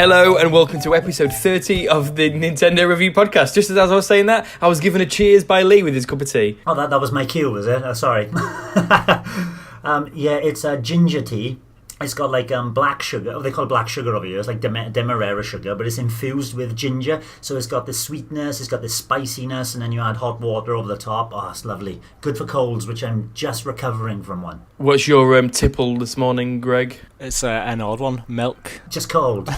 Hello and welcome to episode 30 of the Nintendo Review Podcast. Just as I was saying that, I was given a cheers by Lee with his cup of tea. Oh, that was my cue, was it? Sorry. Yeah, it's ginger tea. It's got like black sugar. Oh, they call it black sugar over here. It's like demerara sugar, but it's infused with ginger. So it's got this sweetness, it's got this spiciness, and then you add hot water over the top. Oh, it's lovely. Good for colds, which I'm just recovering from one. What's your tipple this morning, Greg? It's an odd one. Milk. Just cold.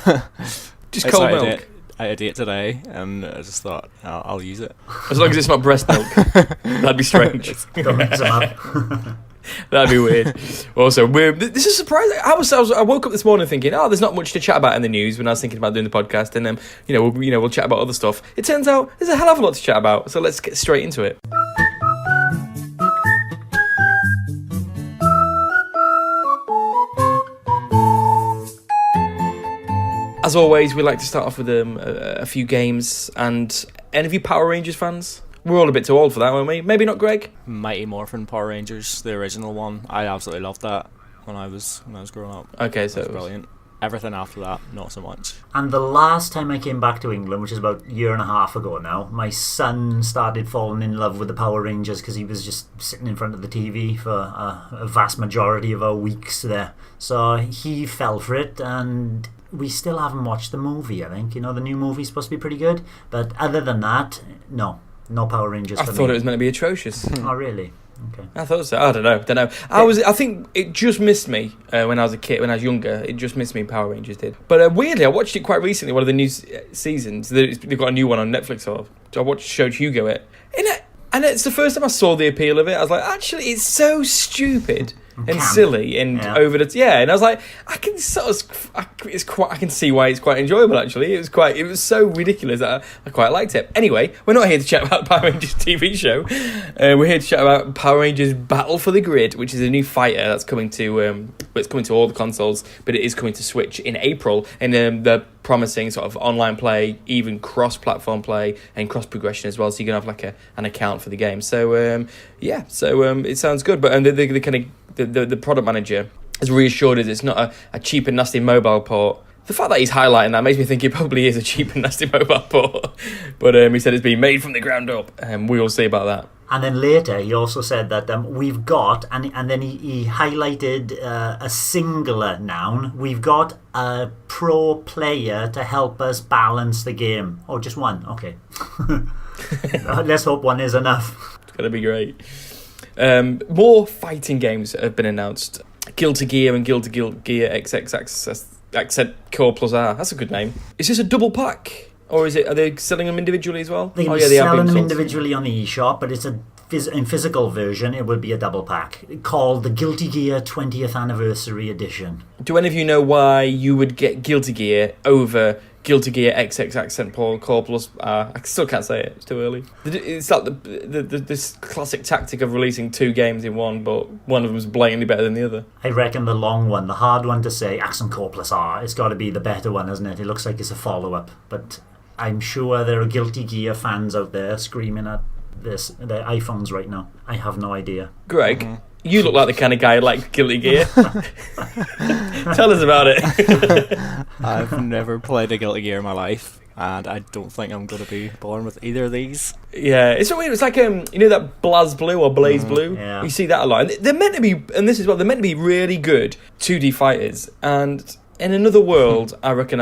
Just cold milk? I had it today, and I just thought, I'll use it. As long as it's not breast milk. That'd be strange. Don't mix them up. That'd be weird. Also, this is surprising. I woke up this morning thinking, there's not much to chat about in the news when I was thinking about doing the podcast, and we'll chat about other stuff. It turns out there's a hell of a lot to chat about, so let's get straight into it. As always, we like to start off with a few games, and any of you Power Rangers fans? We're all a bit too old for that, weren't we? Maybe not, Greg? Mighty Morphin Power Rangers, the original one. I absolutely loved that when I was growing up. Okay, so it was brilliant. Everything after that, not so much. And the last time I came back to England, which is about a year and a half ago now, my son started falling in love with the Power Rangers because he was just sitting in front of the TV for a vast majority of our weeks there. So he fell for it, and we still haven't watched the movie, I think. The new movie's supposed to be pretty good. But other than that, no Power Rangers for me. I thought it was meant to be atrocious. Oh, really? Okay. I thought so. I don't know. I think it just missed me when I was a kid. When I was younger, it just missed me. Power Rangers did. But weirdly, I watched it quite recently. One of the new seasons. They've got a new one on Netflix. So I showed Hugo it. And it's the first time I saw the appeal of it. I was like, actually, it's so stupid and silly and over the and I was like, I can see why it's quite enjoyable. Actually, it was so ridiculous that I quite liked it. Anyway, we're not here to chat about the Power Rangers TV show. We're here to chat about Power Rangers Battle for the Grid, which is a new fighter that's coming to it's coming to all the consoles, but it is coming to Switch in April, and they're promising sort of online play, even cross-platform play and cross-progression as well, so you can have like an account for the game. So it sounds good. But the product manager has reassured us it's not a cheap and nasty mobile port. The fact that he's highlighting that makes me think it probably is a cheap and nasty mobile port. But he said it's been made from the ground up, and we will see about that. And then later, he also said that we've got, and then he highlighted a singular noun. We've got a pro player to help us balance the game. Oh, just one. Okay. Let's hope one is enough. It's going to be great. More fighting games have been announced. Guilty Gear and Guilty Gear XX Accent Core Plus R. That's a good name. Is this a double pack? Or are they selling them individually as well? They are selling them individually on the eShop, but it's in physical version, it would be a double pack called the Guilty Gear 20th Anniversary Edition. Do any of you know why you would get Guilty Gear over Guilty Gear XX Accent Core Plus R? I still can't say it. It's too early. It's like this classic tactic of releasing two games in one, but one of them's blatantly better than the other. I reckon the long one, the hard one to say, Accent Core Plus R, it's got to be the better one, isn't it? It looks like it's a follow-up, but I'm sure there are Guilty Gear fans out there screaming at their iPhones right now. I have no idea. Greg, you look like the kind of guy who likes Guilty Gear. Tell us about it. I've never played a Guilty Gear in my life, and I don't think I'm going to be born with either of these. Yeah, it's so weird. It's like that Blaze Blue or Blaze Blue. Yeah. You see that a lot. And they're meant to be, and this is what they're meant to be, really good 2D fighters. And in another world, I reckon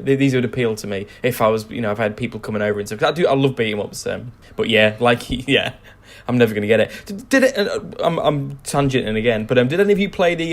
these would appeal to me if I was, if I had people coming over and stuff. Cause I love beating ups. But I'm never going to get it. Did it? I'm tangenting again, but did any of you play the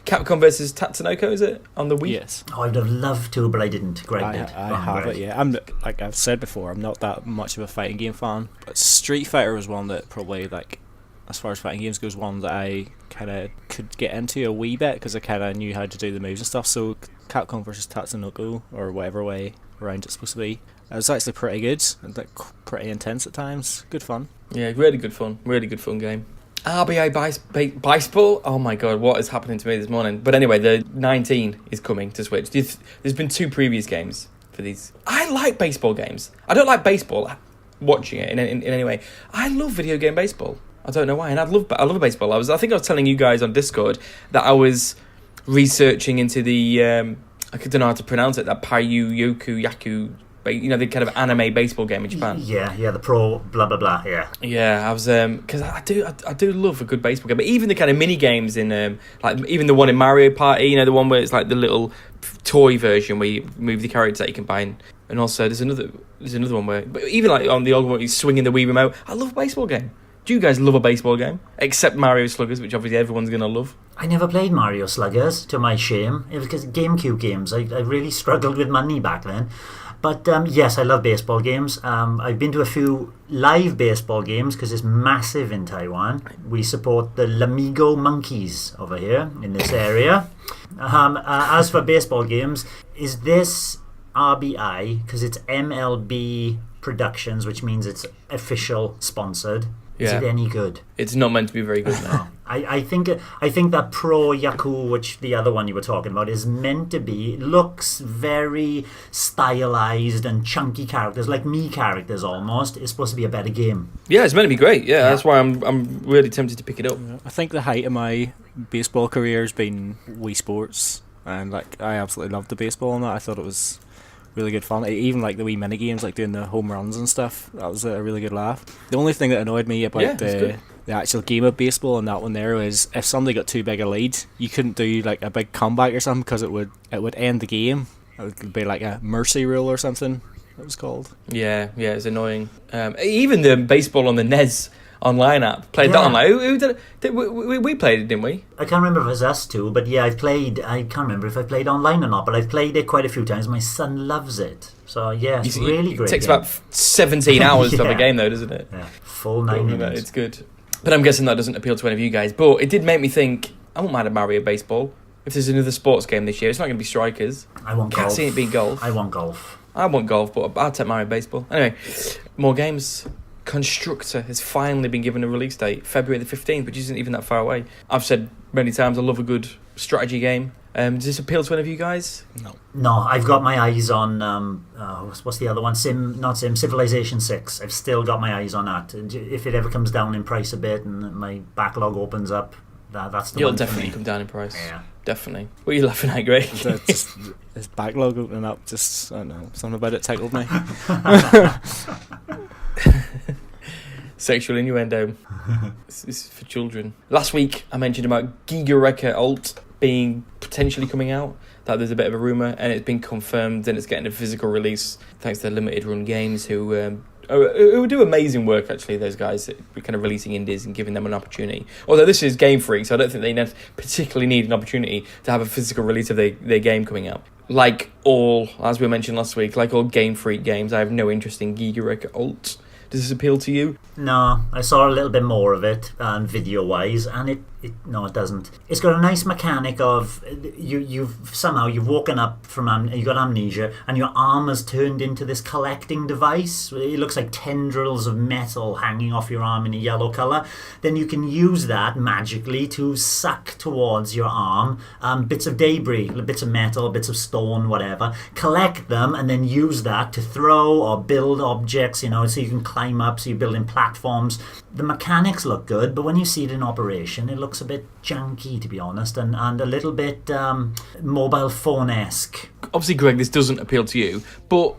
Capcom versus Tatsunoko? Is it on the Wii? Yes. Oh, I'd have loved to, but I didn't. Greg did. I have it. Yeah, I'm like I've said before, I'm not that much of a fighting game fan. But Street Fighter was one that probably, like, as far as fighting games goes, one that I kind of could get into a wee bit because I kind of knew how to do the moves and stuff. So Capcom versus Tatsunoko, or whatever way around it's supposed to be, it was actually pretty good and like pretty intense at times. Good fun. Yeah, really good fun game. RBI Baseball. Oh my god, what is happening to me this morning? But anyway, the 19 is coming to Switch. There's been two previous games for these. I like baseball games. I don't like baseball watching it in any way. I love video game baseball. I don't know why, and I love baseball. I think I was telling you guys on Discord that I was researching into the I don't know how to pronounce it. That Payu Yoku Yaku. The kind of anime baseball game in Japan. Yeah, the pro blah blah blah. Yeah, I was because I do love a good baseball game. But even the kind of mini games in like even the one in Mario Party, the one where it's like the little toy version where you move the characters that you can buy, and also there's another one where, but even like on the old one, you're swinging the Wii remote. I love a baseball game. Do you guys love a baseball game? Except Mario Sluggers, which obviously everyone's gonna love. I never played Mario Sluggers, to my shame. It was because GameCube games. I really struggled with money back then. But yes, I love baseball games. I've been to a few live baseball games because it's massive in Taiwan. We support the Lamigo Monkeys over here in this area. As for baseball games, is this RBI? Because it's MLB Productions, which means it's official sponsored. Is it any good? It's not meant to be very good now. I think that Pro Yaku, which the other one you were talking about, is meant to be, looks very stylized and chunky characters, like Mii characters almost. It's supposed to be a better game. Yeah, it's meant to be great. Yeah, that's why I'm really tempted to pick it up. I think the height of my baseball career has been Wii Sports, and like I absolutely loved the baseball on that. I thought it was really good fun. Even like the wee mini games, like doing the home runs and stuff. That was a really good laugh. The only thing that annoyed me about the actual game of baseball and that one there was if somebody got too big a lead, you couldn't do like a big comeback or something because it would end the game. It would be like a mercy rule or something. It was called. Yeah, it's annoying. Even the baseball on the NES online app played that online. Who did it? We played it, didn't we? I can't remember if it was us two, but yeah, I can't remember if I played online or not, but I've played it quite a few times. My son loves it. So yeah, it's really great. It takes about 17 hours to have a game though, doesn't it? Yeah, full 9 minutes. It's good. But I'm guessing that doesn't appeal to any of you guys. But it did make me think, I won't mind a Mario baseball. If there's another sports game this year, it's not going to be strikers. I want golf. Can't see it being golf. I want golf. I want golf, but I'll take Mario baseball. Anyway, more games. Constructor has finally been given a release date, February the 15th, which isn't even that far away. I've said many times I love a good strategy game. Does this appeal to any of you guys? No, I've got my eyes on what's the other one? Civilization 6. I've still got my eyes on that. If it ever comes down in price a bit and my backlog opens up, that's the You'll one. You'll definitely come down in price. Yeah. Definitely. What are you laughing at, Greg? His backlog opening up, just, I don't know, something about it tickled me. Sexual innuendo. This is for children. Last week I mentioned about Giga Wrecker Alt being potentially coming out. That there's a bit of a rumour, and it's been confirmed, and it's getting a physical release thanks to Limited Run Games, who do amazing work, actually, those guys. We're kind of releasing indies and giving them an opportunity. Although this is Game Freak, so I don't think they particularly need an opportunity to have a physical release of their game coming out. Like all, as we mentioned last week, like all Game Freak games, I have no interest in Giga Wrecker Alt. Does this appeal to you? No, I saw a little bit more of it, video-wise, and it doesn't. It's got a nice mechanic of you've woken up from you got amnesia, and your arm has turned into this collecting device. It looks like tendrils of metal hanging off your arm in a yellow colour. Then you can use that magically to suck towards your arm bits of debris, bits of metal, bits of stone, whatever. Collect them and then use that to throw or build objects. So you can climb up. So you're building platforms. The mechanics look good, but when you see it in operation, it looks a bit junky, to be honest, and a little bit mobile phone-esque. Obviously, Greg, this doesn't appeal to you, but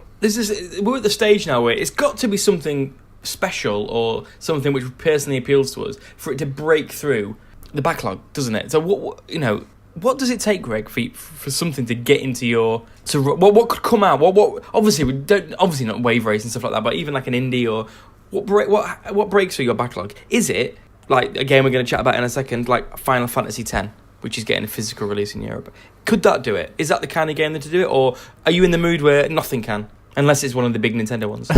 we're at the stage now where it's got to be something special or something which personally appeals to us for it to break through the backlog, doesn't it? So what does it take, Greg, for something to get into your what could come out? What obviously we don't not Wave Race and stuff like that, but even like an indie or what breaks through your backlog? Is it like a game we're going to chat about in a second, like Final Fantasy X, which is getting a physical release in Europe? Could that do it? Is that the kind of game to do it, or are you in the mood where nothing can? Unless it's one of the big Nintendo ones.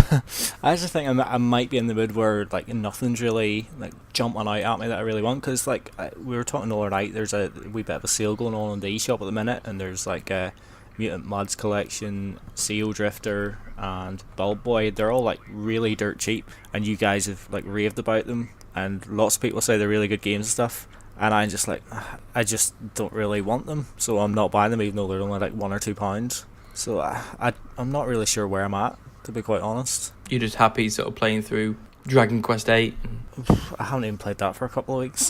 I just think I might be in the mood where like nothing's really like jumping out at me that I really want, because like we were talking the other night, there's a wee bit of a sale going on the eShop at the minute, and there's like a Mutant Mudds collection, Seal Drifter, and Bulb Boy. They're all like really dirt cheap, and you guys have like raved about them, and lots of people say they're really good games and stuff. And I'm just like, I just don't really want them, so I'm not buying them, even though they're only like £1 or £2. So I'm not really sure where I'm at, to be quite honest. You're just happy sort of playing through Dragon Quest 8. I haven't even played that for a couple of weeks.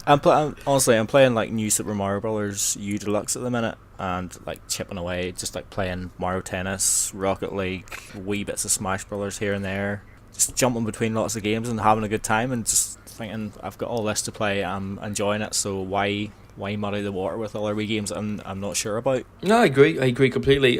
Honestly, I'm playing like New Super Mario Brothers U Deluxe at the minute, and like chipping away, just like playing Mario Tennis, Rocket League, wee bits of Smash Brothers here and there, just jumping between lots of games and having a good time, and just thinking I've got all this to play, I'm enjoying it, so why muddy the water with other wee games that I'm not sure about? No, I agree completely.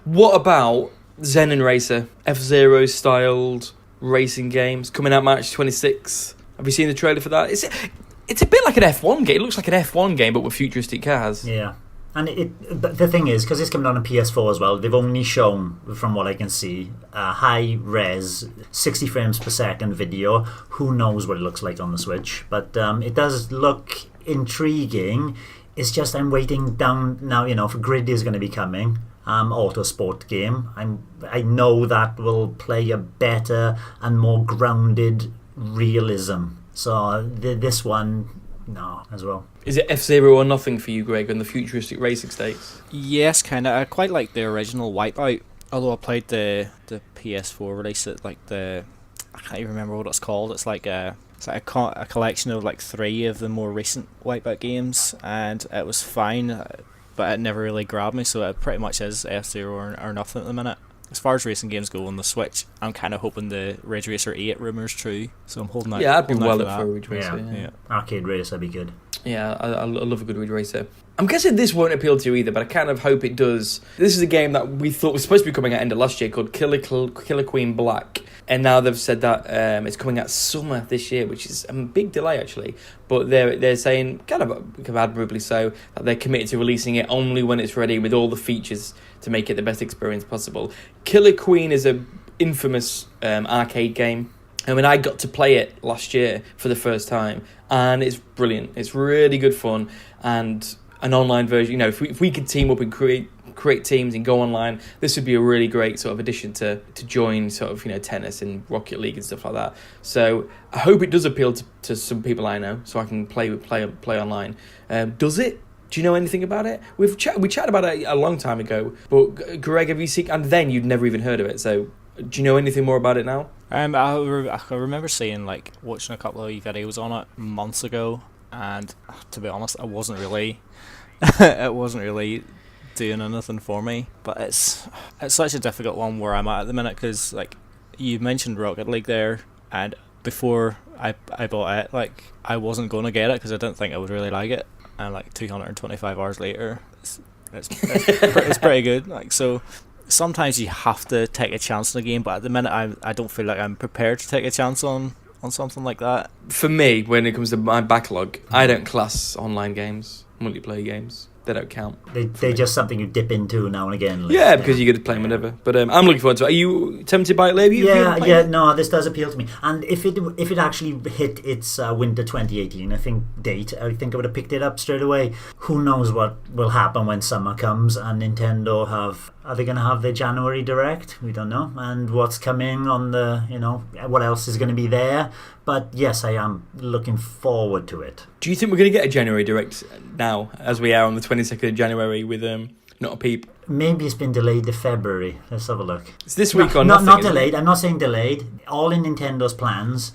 What about Zen and Racer, F-Zero styled racing games coming out March 26th? Have you seen the trailer for that? It's a bit like an F1 game. It looks like an F1 game, but with futuristic cars. Yeah. And but the thing is, because it's coming on a PS4 as well, they've only shown, from what I can see, a high-res, 60 frames per second video. Who knows what it looks like on the Switch? But it does look intriguing. It's just I'm waiting down now, for Grid is going to be coming. Autosport game. I know that will play a better and more grounded realism. So this one, no, as well. Is it F-Zero or nothing for you, Greg, in the futuristic racing stakes? Yes, kind of. I quite like the original Wipeout, although I played the PS4 release at I can't even remember what it's called. It's like a collection of like 3 of the more recent Wipeout games, and it was fine. But it never really grabbed me, so it pretty much is F-Zero or nothing at the minute. As far as racing games go on the Switch, I'm kind of hoping the Ridge Racer 8 rumour's true, so I'm holding out. Yeah, I'd be well up up for a Ridge Racer. Yeah. Arcade Racer would be good. Yeah, I love a good Ridge Racer. I'm guessing this won't appeal to you either, but I kind of hope it does. This is a game that we thought was supposed to be coming out end of last year called Killer Queen Black, and now they've said that it's coming out summer this year, which is a big delay actually. But they're saying, kind of admirably so, that they're committed to releasing it only when it's ready with all the features to make it the best experience possible. Killer Queen is a infamous arcade game. I mean, I got to play it last year for the first time, and it's brilliant. It's really good fun, and an online version. If we could team up and create teams and go online, this would be a really great sort of addition to join sort of tennis and Rocket League and stuff like that. So I hope it does appeal to some people I know, so I can play online. Does it? Do you know anything about it? We chatted about it a long time ago, but Greg, have you seen? And then you'd never even heard of it. So do you know anything more about it now? I remember seeing watching a couple of videos on it months ago, and to be honest, it wasn't really doing anything for me. But it's such a difficult one where I'm at the minute, because you mentioned Rocket League there, and before I bought it, I wasn't going to get it because I didn't think I would really like it, and 225 hours later, it's pretty good. So sometimes you have to take a chance on a game, but at the minute I don't feel like I'm prepared to take a chance on something like that. For me, when it comes to my backlog, I don't class online games, multiplayer games. They don't count. They're just something you dip into now and again. Yeah, because you get to play them whenever. But I'm looking forward to it. Are you tempted by it, Lev? No, this does appeal to me. And if it actually hit its winter 2018, I think I would have picked it up straight away. Who knows what will happen when summer comes and Nintendo are they going to have their January Direct? We don't know. And what's coming on what else is going to be there? But yes, I am looking forward to it. Do you think we're going to get a January Direct now, as we are on the 22nd of January with Not a Peep? Maybe it's been delayed to February. Let's have a look. It's this week or nothing? Not delayed. I'm not saying delayed. All in Nintendo's plans.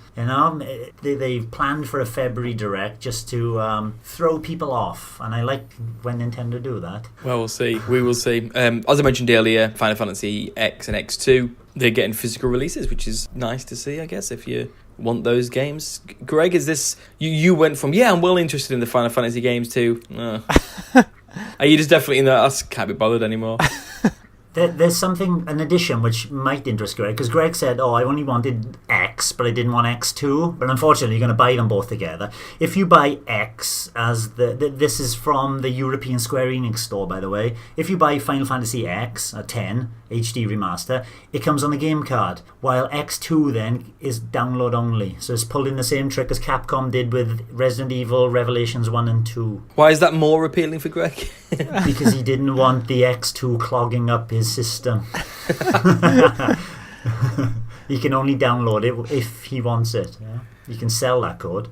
They've planned for a February Direct just to throw people off. And I like when Nintendo do that. Well, we'll see. We will see. As I mentioned earlier, Final Fantasy X and X2, they're getting physical releases, which is nice to see, I guess, if you want those games. Greg, is this... You went from, I'm well interested in the Final Fantasy games to... Are you just definitely in that? I can't be bothered anymore. There's an addition which might interest Greg, because Greg said, I only wanted X, but I didn't want X2. But unfortunately, you're going to buy them both together. If you buy X, this is from the European Square Enix store, by the way. If you buy Final Fantasy X, a 10 HD remaster, it comes on the game card, while X2 then is download only. So it's pulling the same trick as Capcom did with Resident Evil Revelations 1 and 2. Why is that more appealing for Greg? Because he didn't want the X2 clogging up his system. He can only download it if he wants it. Yeah? You can sell that code.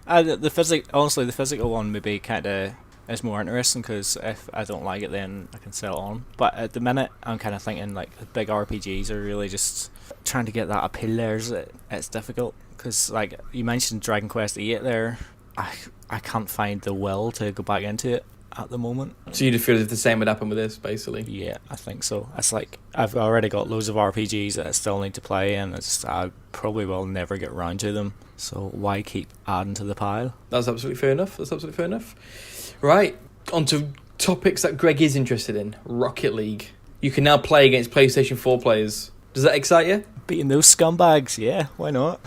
The physical one maybe kind of is more interesting, because if I don't like it, then I can sell it on. But at the minute, I'm kind of thinking like the big RPGs are really just trying to get that appeal there. It's difficult, because like you mentioned Dragon Quest VIII there, I can't find the will to go back into it at the moment. So you feel as if the same would happen with this, basically? Yeah, I think so. It's like I've already got loads of RPGs that I still need to play, and I probably will never get around to them. So why keep adding to the pile? That's absolutely fair enough. Right, on to topics that Greg is interested in. Rocket League. You can now play against PlayStation 4 players. Does that excite you? Beating those scumbags, yeah, why not?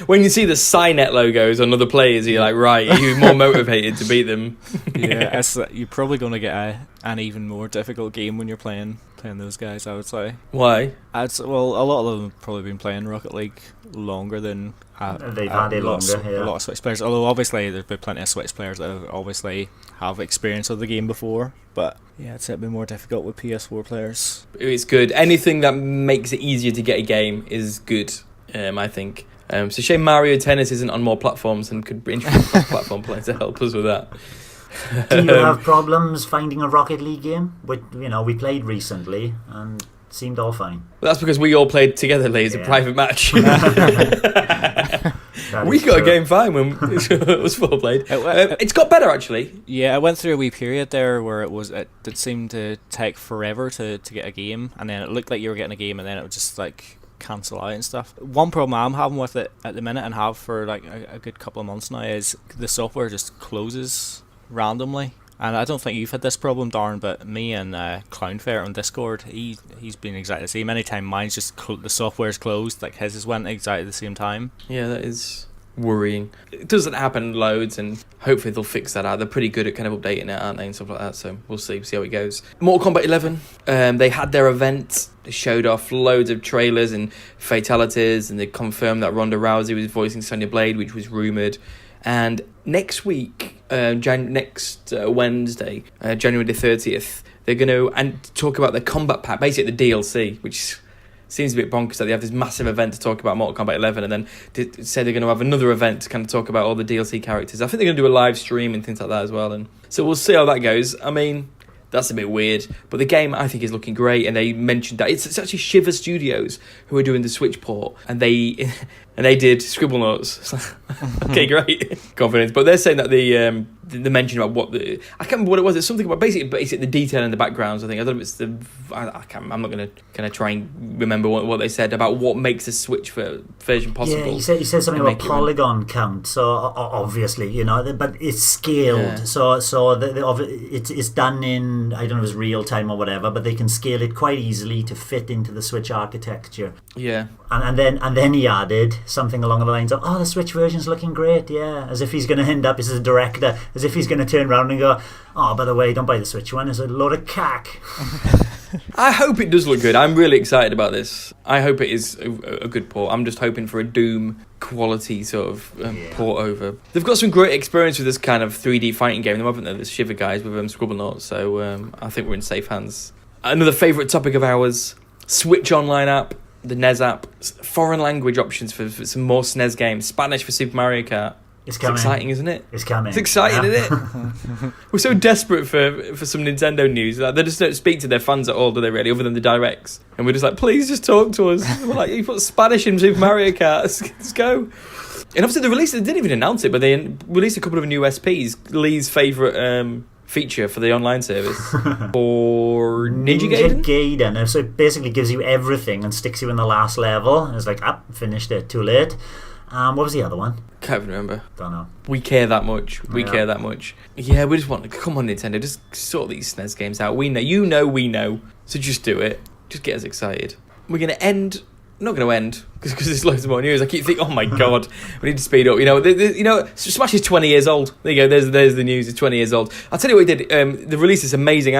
When you see the Cynet logos on other players, you're like, right, you're more motivated to beat them. Yeah, you're probably going to get an even more difficult game when you're playing those guys, I would say. Why? Well, a lot of them have probably been playing Rocket League longer than they've had it longer. A lot of Switch players. Although obviously there's been plenty of Switch players that obviously have experience of the game before. But yeah, it's a bit more difficult with PS4 players. It's good. Anything that makes it easier to get a game is good. I think. It's a shame Mario Tennis isn't on more platforms and could introduce platform play to help us with that. Do you have problems finding a Rocket League game? We played recently and it seemed all fine. Well, that's because we all played together, Lee, as a private match. We got a game fine when it was full played. It's got better, actually. Yeah, I went through a wee period there where it did seem to take forever to get a game, and then it looked like you were getting a game, and then it would just like cancel out and stuff. One problem I'm having with it at the minute, and have for like a good couple of months now, is the software just closes randomly. And I don't think you've had this problem, Darren, but me and Clownfair on Discord, he's been exactly the same. Anytime mine's just the software's closed, like his has went exactly the same time. Yeah, that is worrying. It doesn't happen loads, and hopefully they'll fix that out. They're pretty good at kind of updating it, aren't they, and stuff like that, so we'll see how it goes. Mortal Kombat 11, they had their event. They showed off loads of trailers and fatalities, and they confirmed that Ronda Rousey was voicing Sonya Blade, which was rumoured. And next week, next Wednesday, January the 30th, they're going to talk about the combat pack, basically the DLC, which seems a bit bonkers that they have this massive event to talk about Mortal Kombat 11, and then say they're going to have another event to kind of talk about all the DLC characters. I think they're going to do a live stream and things like that as well, and so we'll see how that goes. I mean, that's a bit weird, but the game I think is looking great, and they mentioned that it's actually Shiver Studios who are doing the Switch port, and they did Scribblenauts. Okay, great confidence, but they're saying that they mentioned about what I can't remember what it was. It's something about basically the detail in the backgrounds. I think I don't know if it's I'm not going to kind of try and remember what they said about what makes a Switch version possible. Yeah, he said something about polygon count. So obviously, but it's scaled. Yeah. So it's done in, I don't know if it's real time or whatever, but they can scale it quite easily to fit into the Switch architecture. Yeah. And then he added something along the lines of, "Oh, the Switch version's looking great." Yeah, as if he's going to end up as a director, as if he's going to turn around and go, "Oh, by the way, don't buy the Switch one. It's a load of cack." I hope it does look good. I'm really excited about this. I hope it is a good port. I'm just hoping for a Doom quality sort of port over. They've got some great experience with this kind of 3D fighting game, haven't they? The Shiver guys with Scribblenauts. So I think we're in safe hands. Another favourite topic of ours: Switch Online app, the NES app, foreign language options for some more SNES games, Spanish for Super Mario Kart. It's coming. It's exciting, isn't it? It's coming. It's exciting, isn't it? We're so desperate for some Nintendo news. Like, they just don't speak to their fans at all, do they, really, other than the directs? And we're just like, please just talk to us. We're like, you put Spanish in Super Mario Kart. Let's go. And obviously they didn't even announce it, but they released a couple of new SPs. Lee's favourite feature for the online service for Ninja Gaiden. So it basically gives you everything and sticks you in the last level. And it's like, finished it, too late. What was the other one? Can't even remember. Don't know. We care that much. Care that much. Yeah, we just want to... Come on, Nintendo. Just sort these SNES games out. We know. We know. So just do it. Just get us excited. We're going to end... Not going to end, because there's loads more news. I keep thinking, oh my God, we need to speed up. Smash is 20 years old. There you go, there's the news. It's 20 years old. I'll tell you what they did. They released this amazing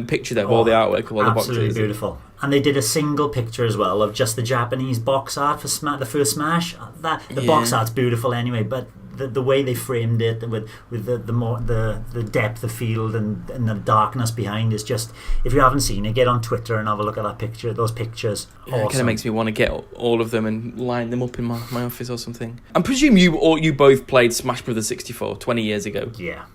picture there of all the artwork of all the boxes. Absolutely beautiful. And they did a single picture as well of just the Japanese box art for the first Smash. The box art's beautiful anyway, but the way they framed it with the depth of field and the darkness behind is just, if you haven't seen it, get on Twitter and have a look at those pictures. Awesome. It kind of makes me want to get all of them them and line them up in my office or something. I presume you both played Smash Brothers 64 20 years ago. Yeah.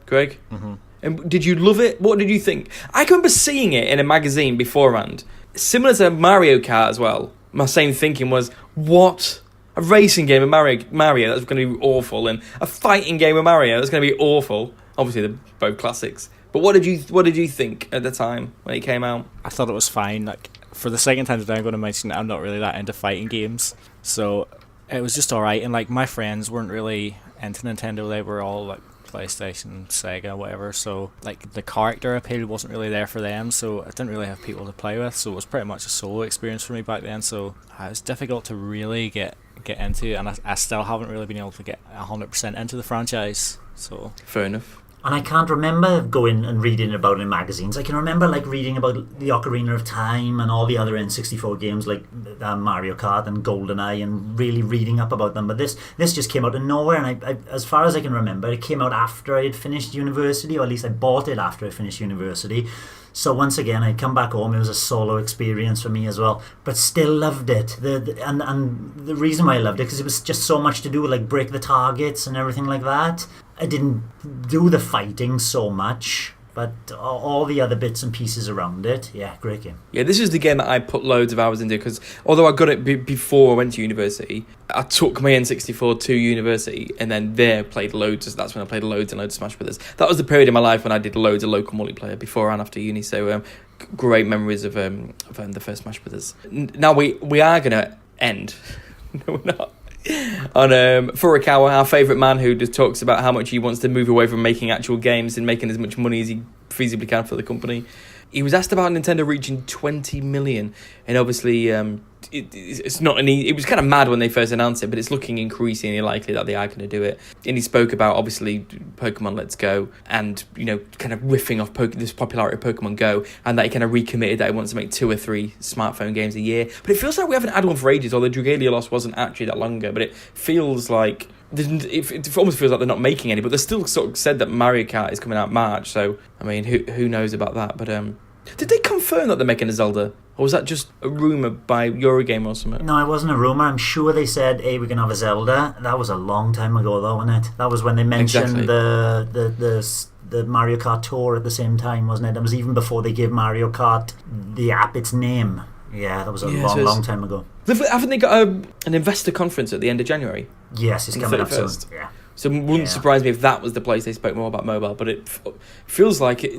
Greg? Mm-hmm. And did you love it? What did you think? I can remember seeing it in a magazine beforehand. Similar to Mario Kart as well. My same thinking was, what? A racing game of Mario that's going to be awful, and a fighting game of Mario that's going to be awful. Obviously, they're both classics. But what did you think at the time when it came out? I thought it was fine. Like, for the second time today, I'm going to mention that I'm not really that into fighting games, so it was just alright. And like, my friends weren't really into Nintendo; they were all like PlayStation, Sega, whatever. So like, the character appeal wasn't really there for them. So I didn't really have people to play with. So it was pretty much a solo experience for me back then. So it was difficult to really get into it, and I still haven't really been able to get 100% into the franchise. So fair enough. And I can't remember going and reading about it in magazines. I can remember like reading about the Ocarina of Time and all the other N64 games like Mario Kart and GoldenEye, and really reading up about them. But this just came out of nowhere, and I, as far as I can remember, it came out after I had finished university, or at least I bought it after I finished university. So once again, I'd come back home. It was a solo experience for me as well, but still loved it. And the reason why I loved it, because it was just so much to do, like break the targets and everything like that. I didn't do the fighting so much, but all the other bits and pieces around it, yeah, great game. Yeah, this is the game that I put loads of hours into, because although I got it before I went to university, I took my N64 to university, and then played loads. That's when I played loads and loads of Smash Brothers. That was the period in my life when I did loads of local multiplayer before and after uni. So great memories of the first Smash Brothers. Now we are gonna end. No, we're not. On Furukawa, our favourite man, who just talks about how much he wants to move away from making actual games and making as much money as he feasibly can for the company. He was asked about Nintendo reaching 20 million, and obviously it's not it was kind of mad when they first announced it, but it's looking increasingly likely that they are going to do it. And he spoke about, obviously, Pokemon Let's Go, and kind of riffing off this popularity of Pokemon Go, and that he kind of recommitted that he wants to make 2 or 3 smartphone games a year. But it feels like we haven't had one for ages, although Dragalia Lost wasn't actually that long ago, but it feels like it almost feels like they're not making any, but they still sort of said that Mario Kart is coming out March, so I mean, who knows about that? But did they confirm that they're making a Zelda, or was that just a rumour by Eurogamer or something? No, it wasn't a rumour. I'm sure they said, hey, we can have a Zelda. That was a long time ago though, wasn't it? That was when they mentioned the Mario Kart Tour at the same time, wasn't it? That was even before they gave Mario Kart the app its name. Yeah, that was a long time ago. Haven't they got an investor conference at the end of January? Yes, it's coming up soon. Yeah. So it wouldn't surprise me if that was the place they spoke more about mobile, but it feels like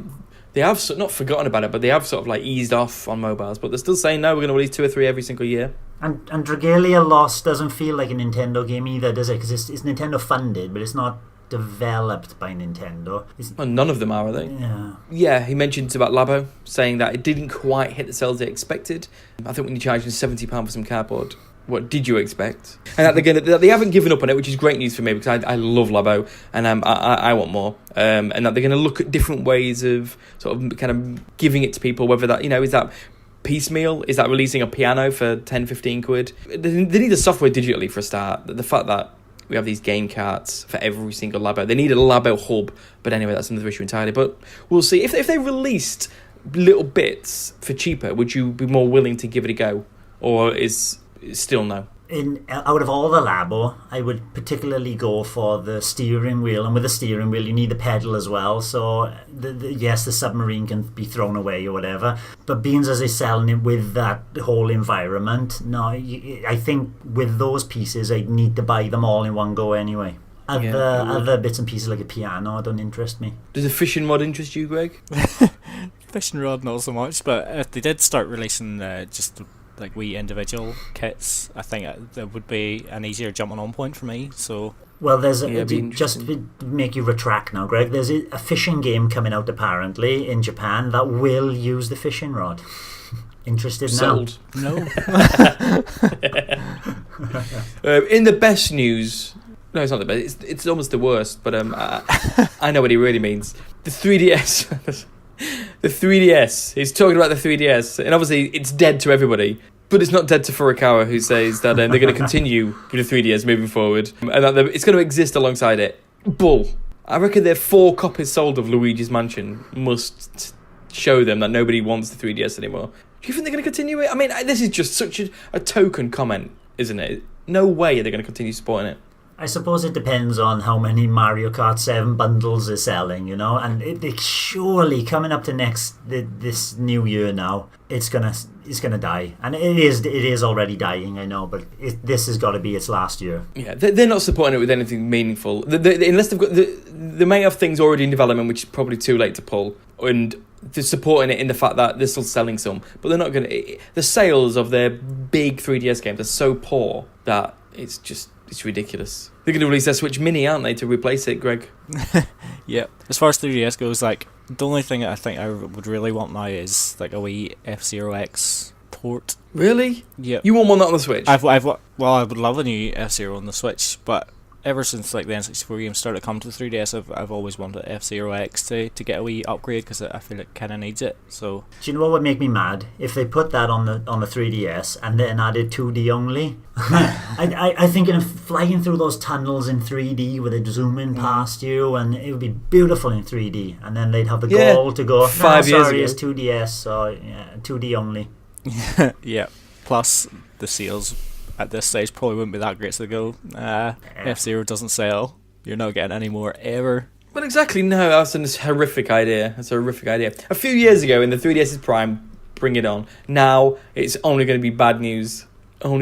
they have not forgotten about it, but they have sort of like eased off on mobiles, but they're still saying, no, we're going to release 2 or 3 every single year. And Dragalia Lost doesn't feel like a Nintendo game either, does it? Because it's Nintendo funded, but it's not developed by Nintendo. Well, none of them are they? Yeah. Yeah, he mentioned about Labo, saying that it didn't quite hit the sales they expected. I think when you're charging £70 for some cardboard, what did you expect? And that they haven't given up on it, which is great news for me, because I love Labo, and I want more. And that they're going to look at different ways of sort of kind of giving it to people, whether that, is that piecemeal? Is that releasing a piano for 10, 15 quid? They need the software digitally for a start. The fact that we have these game carts for every single Labo. They need a Labo hub, but anyway, that's another issue entirely. But we'll see. If they released little bits for cheaper, would you be more willing to give it a go? Or is still no? Out of all the Labo, I would particularly go for the steering wheel, and with the steering wheel you need the pedal as well, so yes, the submarine can be thrown away or whatever, but being as they're selling it with that whole environment, no, I think with those pieces I'd need to buy them all in one go anyway. Other bits and pieces like a piano don't interest me. Does a fishing rod interest you, Greg? Fishing rod not so much, but if they did start releasing just like wee individual kits, I think that would be an easier jumping on point for me. So well, there's just to make you retract now, Greg, there's a fishing game coming out apparently in Japan that will use the fishing rod. Interested now? Sold. No. In the best news, no, it's not the best. It's almost the worst. But I know what he really means. The 3DS. The 3DS. He's talking about the 3DS, and obviously it's dead to everybody. But it's not dead to Furukawa, who says that they're going to continue with the 3DS moving forward, and that it's going to exist alongside it. Bull. I reckon their 4 copies sold of Luigi's Mansion must show them that nobody wants the 3DS anymore. Do you think they're going to continue it? I mean, this is just such a token comment. isn't it? No way are they going to continue supporting it. I suppose it depends on how many Mario Kart 7 bundles is selling, you know, and it surely coming up to this new year now, it's gonna die, and it is already dying, I know, but this has got to be its last year. Yeah, they're not supporting it with anything meaningful. Unless they've got they may have things already in development, which is probably too late to pull, and they're supporting it in the fact that they're still selling some, but they're not going to. The sales of their big 3DS games are so poor that it's ridiculous. They're going to release their Switch Mini, aren't they, to replace it, Greg? Yeah. As far as 3DS goes, like, the only thing I think I would really want now is like a wee F-Zero X port. Really? Yeah. You want one on the Switch? I would love a new F-Zero on the Switch, but ever since like the N64 games started to come to the 3DS, I've always wanted F-Zero X to get a wee upgrade because I feel it kind of needs it. So do you know what would make me mad? If they put that on the 3DS and then added 2D only. I think of flying through those tunnels in 3D with it zooming past you, and it would be beautiful in 3D. And then they'd have the goal to go, 5 years ago. it's 2DS, so yeah, 2D only. yeah. Plus the sales at this stage probably wouldn't be that great, so they go, F-Zero doesn't sell, you're not getting any more ever. Well, exactly, no, that's a horrific idea. A few years ago, in the 3DS's prime, bring it on. Now, it's only going to be bad news. F-Zero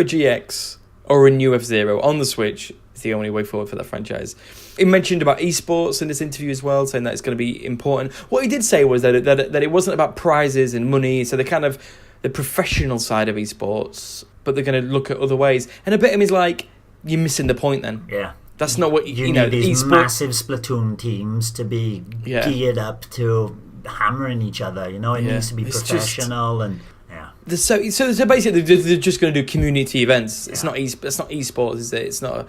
GX, or a new F-Zero, on the Switch, is the only way forward for that franchise. He mentioned about esports in this interview as well, saying that it's going to be important. What he did say was that it wasn't about prizes and money, so the professional side of esports, but they're going to look at other ways. And a bit of him is like, you're missing the point then. Yeah. That's not what, you need these massive Splatoon teams to be geared up to hammering each other, you know, it needs to be professional and... So basically, they're just going to do community events. It's not esports, is it? It's not.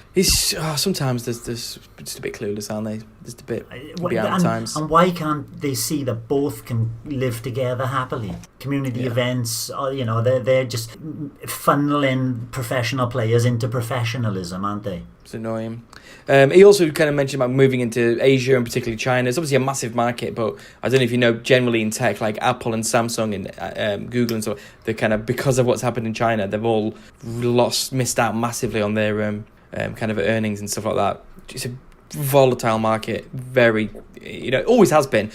Sometimes there's just a bit clueless, aren't they? Just a bit behind the times. And why can't they see that both can live together happily? Community events, you know, they're just funneling professional players into professionalism, aren't they? It's annoying. He also kind of mentioned about moving into Asia and particularly China. It's obviously a massive market, but I don't know if you know, generally in tech, like Apple and Samsung and Google and so, they're kind of, because of what's happened in China, they've all missed out massively on their kind of earnings and stuff like that. It's a volatile market, very, you know, it always has been,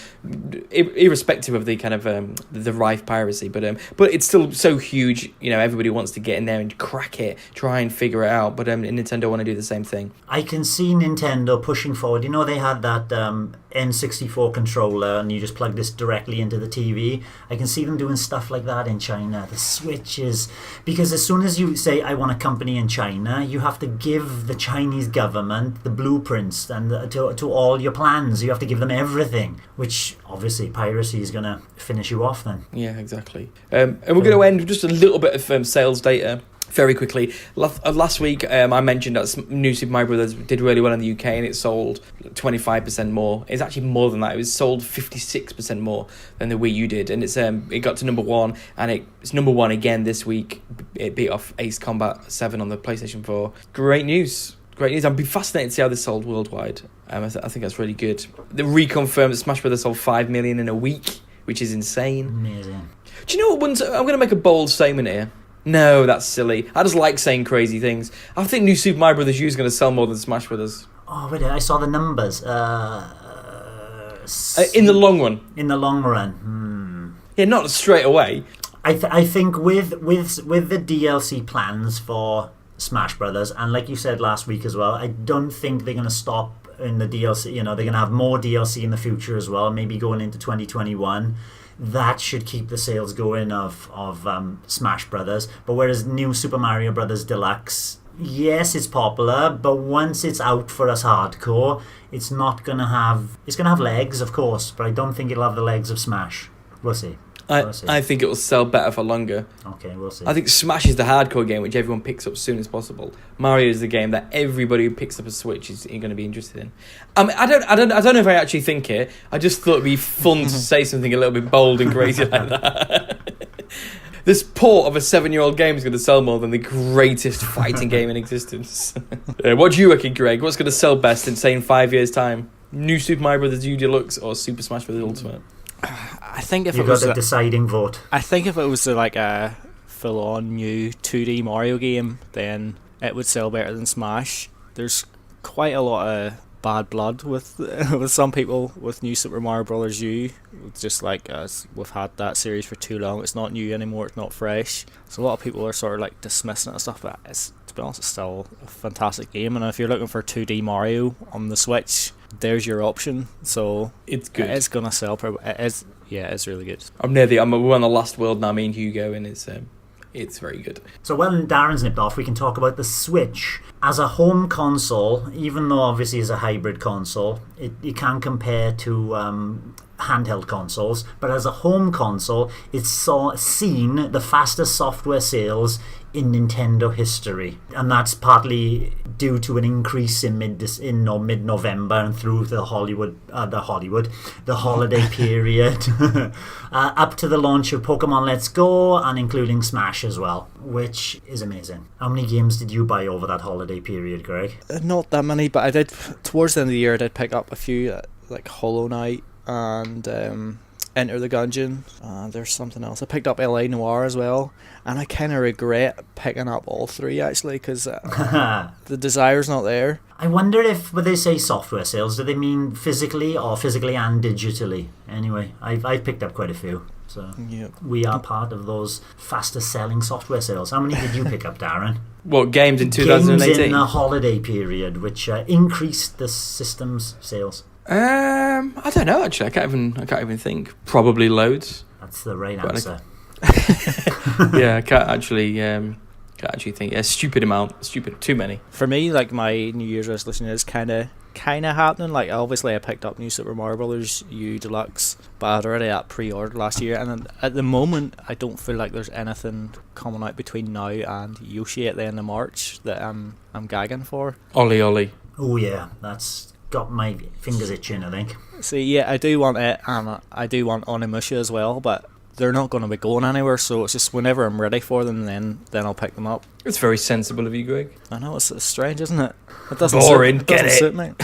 irrespective of the kind of the rife piracy, but it's still so huge, you know, everybody wants to get in there and crack it, try and figure it out, but Nintendo want to do the same thing. I can see Nintendo pushing forward. You know, they had that N64 controller and you just plug this directly into the TV. I can see them doing stuff like that in China. The Switches, because as soon as you say I want a company in China, you have to give the Chinese government the blueprints and to all your plans. You have to give them everything, which obviously piracy is going to finish you off then. Yeah, exactly. And we're going to end with just a little bit of sales data very quickly. Last week I mentioned that New Super Mario Brothers did really well in the UK and it sold 25% more. It's actually more than that. It was sold 56% more than the Wii U did, and it got to number one, and it's number one again this week. It beat off Ace Combat 7 on the PlayStation 4. Great news. I'd be fascinated to see how this sold worldwide. I think that's really good. They reconfirmed that Smash Brothers sold 5 million in a week, which is insane. Amazing. Do you know what? I'm going to make a bold statement here. No, that's silly. I just like saying crazy things. I think New Super Mario Brothers U is going to sell more than Smash Brothers. Oh, wait, I saw the numbers. In the long run. In the long run. Yeah, not straight away. I think with the DLC plans for Smash Brothers, and like you said last week as well, I don't think they're going to stop in the DLC. You know, they're going to have more DLC in the future as well, maybe going into 2021. That should keep the sales going of Smash Brothers. But whereas New Super Mario Brothers Deluxe, yes, it's popular, but once it's out for us hardcore, it's going to have legs, of course, but I don't think it'll have the legs of Smash. We'll see. I think it will sell better for longer. Okay, we'll see. I think Smash is the hardcore game which everyone picks up as soon as possible. Mario is the game that everybody who picks up a Switch is going to be interested in. I don't know if I actually think it. I just thought it'd be fun to say something a little bit bold and crazy like that. This port of a 7-year-old game is going to sell more than the greatest fighting game in existence. What do you reckon, Greg? What's going to sell best in, say, in 5 years' time? New Super Mario Bros. U Deluxe or Super Smash Bros. Ultimate? I think if you it was got a deciding vote. I think if it was like a full-on new 2D Mario game, then it would sell better than Smash. There's quite a lot of bad blood with with some people with New Super Mario Bros. U. Just like us, we've had that series for too long. It's not new anymore. It's not fresh. So a lot of people are sort of like dismissing it and stuff. But to be honest, it's still a fantastic game. And if you're looking for 2D Mario on the Switch, there's your option. So it's good. It's gonna sell. It is. Yeah, it's really good. We're on the last world now, me and Hugo, and it's very good. So when Darren's nipped off, we can talk about the Switch. As a home console, even though obviously it's a hybrid console, it can compare to handheld consoles, but as a home console, it's seen the fastest software sales in Nintendo history, and that's partly due to an increase in mid-November and through the holiday period, up to the launch of Pokemon Let's Go and including Smash as well, which is amazing. How many games did you buy over that holiday period, Greg? Not that many, but I did towards the end of the year. I did pick up a few, like Hollow Knight and Enter the Gungeon. There's something else. I picked up LA Noire as well, and I kind of regret picking up all three actually because the desire's not there. I wonder if when they say software sales, do they mean physically and digitally? Anyway, I've picked up quite a few. So we are part of those fastest selling software sales. How many did you pick up, Darren? What, games in 2018? Games in the holiday period, which increased the system's sales. I don't know actually. I can't even think. Probably loads. That's the right answer. Yeah, I can't actually think. Yeah, stupid amount. Too many. For me, like my New Year's resolution is kind of happening. Like obviously, I picked up New Super Mario Bros. U Deluxe, but I'd already had pre-ordered last year, and at the moment, I don't feel like there's anything coming out between now and Yoshi at the end of March that I'm gagging for. Ollie. Oh yeah, that's got my fingers itching, I think. See, yeah, I do want it, and I do want Onimusha as well, but they're not going to be going anywhere, so it's just whenever I'm ready for them, then I'll pick them up. It's very sensible of you, Greg. I know, it's strange, isn't it? It doesn't boring, suit me.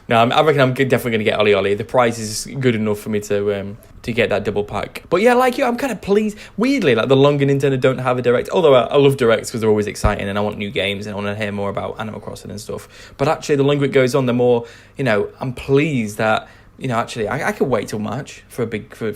No, I reckon I'm definitely going to get Ollie. The price is good enough for me to get that double pack. But yeah, like you, I'm kind of pleased. Weirdly, like the longer Nintendo don't have a Direct, although I love Directs because they're always exciting and I want new games and I want to hear more about Animal Crossing and stuff. But actually, the longer it goes on, the more, I'm pleased that, actually, I could wait till March for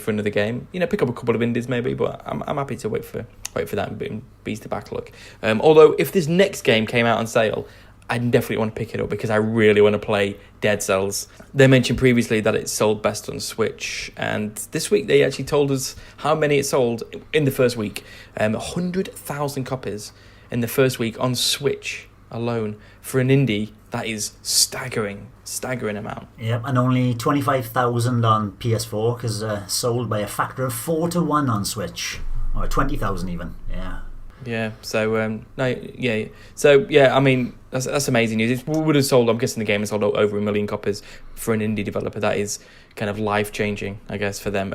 another game. Pick up a couple of indies maybe, but I'm happy to wait for that and beast the backlog. Although if this next game came out on sale, I definitely want to pick it up because I really want to play Dead Cells. They mentioned previously that it sold best on Switch, and this week they actually told us how many it sold in the first week. 100,000 copies in the first week on Switch alone. For an indie, that is staggering amount. Yep, and only 25,000 on PS4 because sold by a factor of 4 to 1 on Switch, or 20,000 even. Yeah. So I mean that's amazing news. It would have sold. I'm guessing the game has sold over 1 million copies for an indie developer. That is kind of life changing, I guess, for them.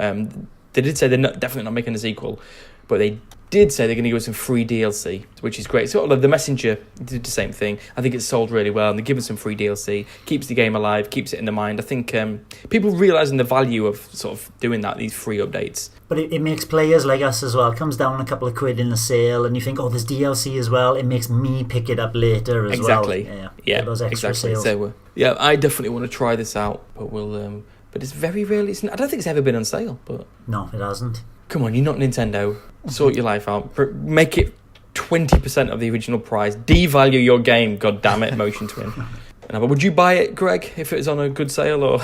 They did say they're definitely not making a sequel, but they did say they're going to give us some free DLC, which is great. Sort of like The Messenger did the same thing. I think it's sold really well, and they give us some free DLC, keeps the game alive, keeps it in the mind. I think people realising the value of sort of doing that, these free updates. But it makes players like us as well. It comes down a couple of quid in the sale, and you think, there's DLC as well. It makes me pick it up later as well. Yeah, those extra exactly. sales. So, I definitely want to try this out, but we'll. But it's very rarely. I don't think it's ever been on sale. But no, it hasn't. Come on, you're not Nintendo. Sort your life out. Make it 20% of the original price. Devalue your game. God damn it, Motion Twin. But would you buy it, Greg, if it was on a good sale? Or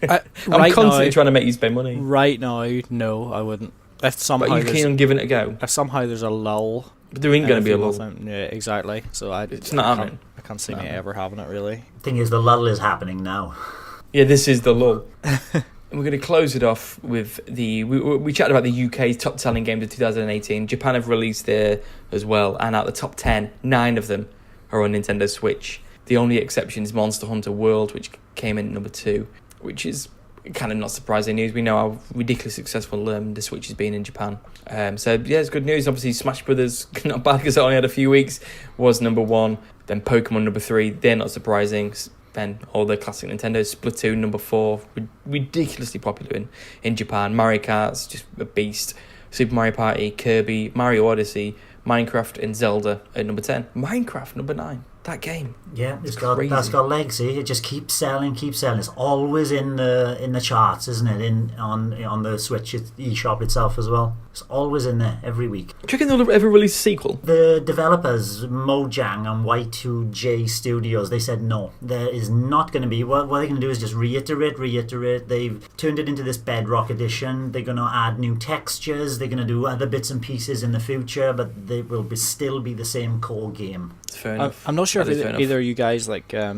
I'm constantly trying to make you spend money. Right now, no, I wouldn't. If somehow but are you keen on giving it a go? If somehow there's a lull. But there ain't going to be a lull. Yeah, exactly. So it's not happening. I can't see me ever having it, really. Thing is, the lull is happening now. Yeah, this is the lull. And we're going to close it off with we chatted about the UK's top selling games of 2018. Japan have released there as well, and out of the top 10, 9 of them are on Nintendo Switch. The only exception is Monster Hunter World, which came in number 2, which is kind of not surprising news. We know how ridiculously successful the Switch has been in Japan. So yeah, it's good news. Obviously, Smash Brothers, not bad because it only had a few weeks, was number 1. Then Pokemon number 3. They're not surprising. Then all the classic Nintendo. Splatoon number 4, ridiculously popular in Japan. Mario Kart's just a beast. Super Mario Party, Kirby, Mario Odyssey, Minecraft, and Zelda at number 10. Minecraft number 9. That game. Yeah, It's crazy. that's got legacy. It just keeps selling. It's always in the charts, isn't it? On the Switch eShop itself as well. It's always in there every week. Do you reckon they'll ever release a sequel? The developers, Mojang and Y2J Studios, they said no. There is not going to be. What they're going to do is just reiterate. They've turned it into this Bedrock edition. They're going to add new textures. They're going to do other bits and pieces in the future, but they will still be the same core game. Fair enough. I'm not sure That if is fair enough. either of you guys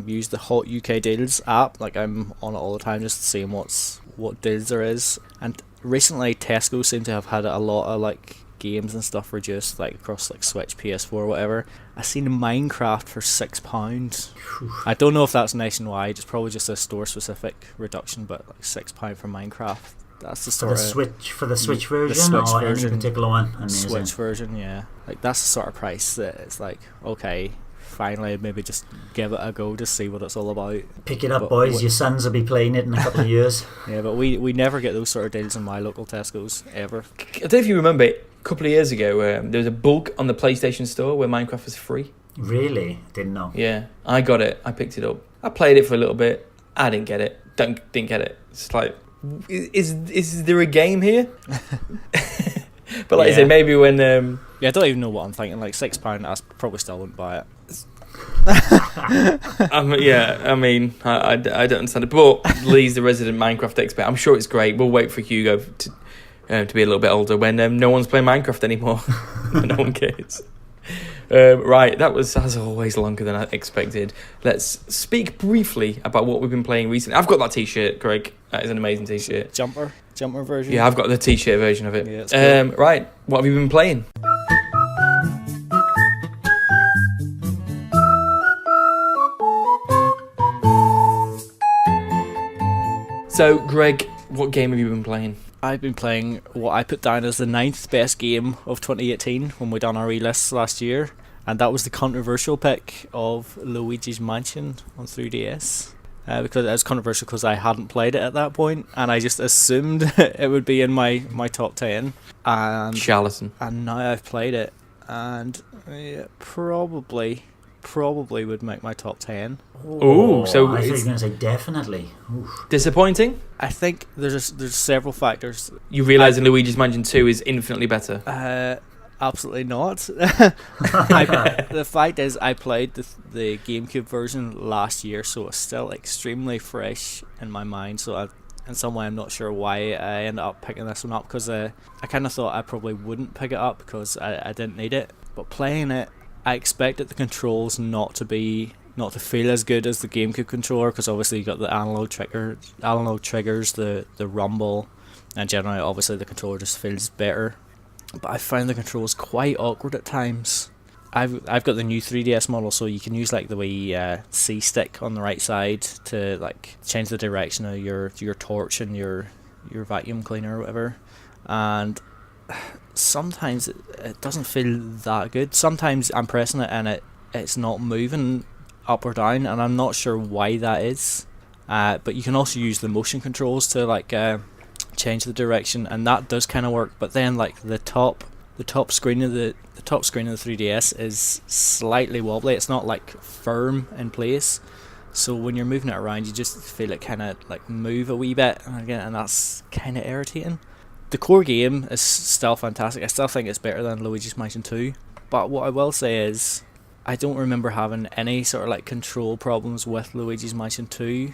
use the Hot UK Deals app. I'm on it all the time just seeing what deals there is. And recently Tesco seem to have had a lot of games and stuff reduced across Switch, PS4, whatever. I seen Minecraft for £6. I don't know if that's nationwide. It's probably just a store specific reduction, but £6 for Minecraft. That's the sort For the Switch version, Switch or version. any particular one? Amazing. Switch version, yeah. That's the sort of price that it's okay, finally maybe just give it a go to see what it's all about. Pick it up, boys. Your sons will be playing it in a couple of years. Yeah, but we never get those sort of deals in my local Tesco's ever. I don't know if you remember, a couple of years ago, there was a bug on the PlayStation Store where Minecraft was free. Really? Didn't know. Yeah, I got it. I picked it up. I played it for a little bit. I didn't get it. Didn't get it. It's is there a game here? But I say, maybe when Yeah, I don't even know what I'm thinking. £6, I probably still wouldn't buy it. I don't understand it. But Lee's the resident Minecraft expert. I'm sure it's great. We'll wait for Hugo to be a little bit older when no one's playing Minecraft anymore. No one cares. Right, that was, as always, longer than I expected. Let's speak briefly about what we've been playing recently. I've got that t-shirt, Greg. That is an amazing t-shirt. Jumper version? Yeah, I've got the t-shirt version of it. Yeah, it's cool. Right, what have you been playing? So, Greg, what game have you been playing? I've been playing what I put down as the 9th best game of 2018 when we done our lists last year, and that was the controversial pick of Luigi's Mansion on 3DS. Because it was controversial because I hadn't played it at that point, and I just assumed it would be in my top 10. And Charlatan. And now I've played it, and probably would make my top 10. Ooh, so I thought you were going to say definitely. Oof. Disappointing? I think there's several factors. You realise in Luigi's Mansion 2 is infinitely better? Absolutely not. The fact is, I played the GameCube version last year, so it's still extremely fresh in my mind. So in some way, I'm not sure why I ended up picking this one up, because I kind of thought I probably wouldn't pick it up because I didn't need it. But playing it, I expected the controls not to feel as good as the GameCube controller, because obviously you got the analog triggers, the rumble, and generally obviously the controller just feels better. But I found the controls quite awkward at times. I've got the new 3DS model, so you can use the wee C stick on the right side to change the direction of your torch and your vacuum cleaner or whatever. And sometimes it doesn't feel that good. Sometimes I'm pressing it and it's not moving up or down, and I'm not sure why that is. But you can also use the motion controls to change the direction, and that does kind of work. But then the top screen of the 3DS is slightly wobbly. It's not firm in place, so when you're moving it around you just feel it kind of move a wee bit, and that's kind of irritating. The core game is still fantastic. I still think it's better than Luigi's Mansion 2, but what I will say is I don't remember having any sort of control problems with Luigi's Mansion 2.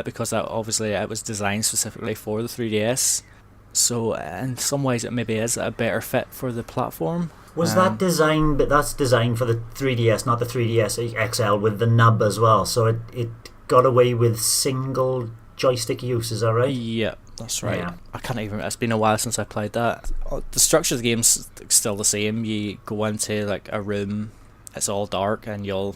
Because obviously it was designed specifically for the 3DS, so in some ways it maybe is a better fit for the platform. Was that designed? But that's designed for the 3DS, not the 3DS XL with the nub as well. So it got away with single joystick use. Is that right? Yeah, that's right. Yeah. I can't even. It's been a while since I played that. The structure of the game's still the same. You go into a room. It's all dark, and there'll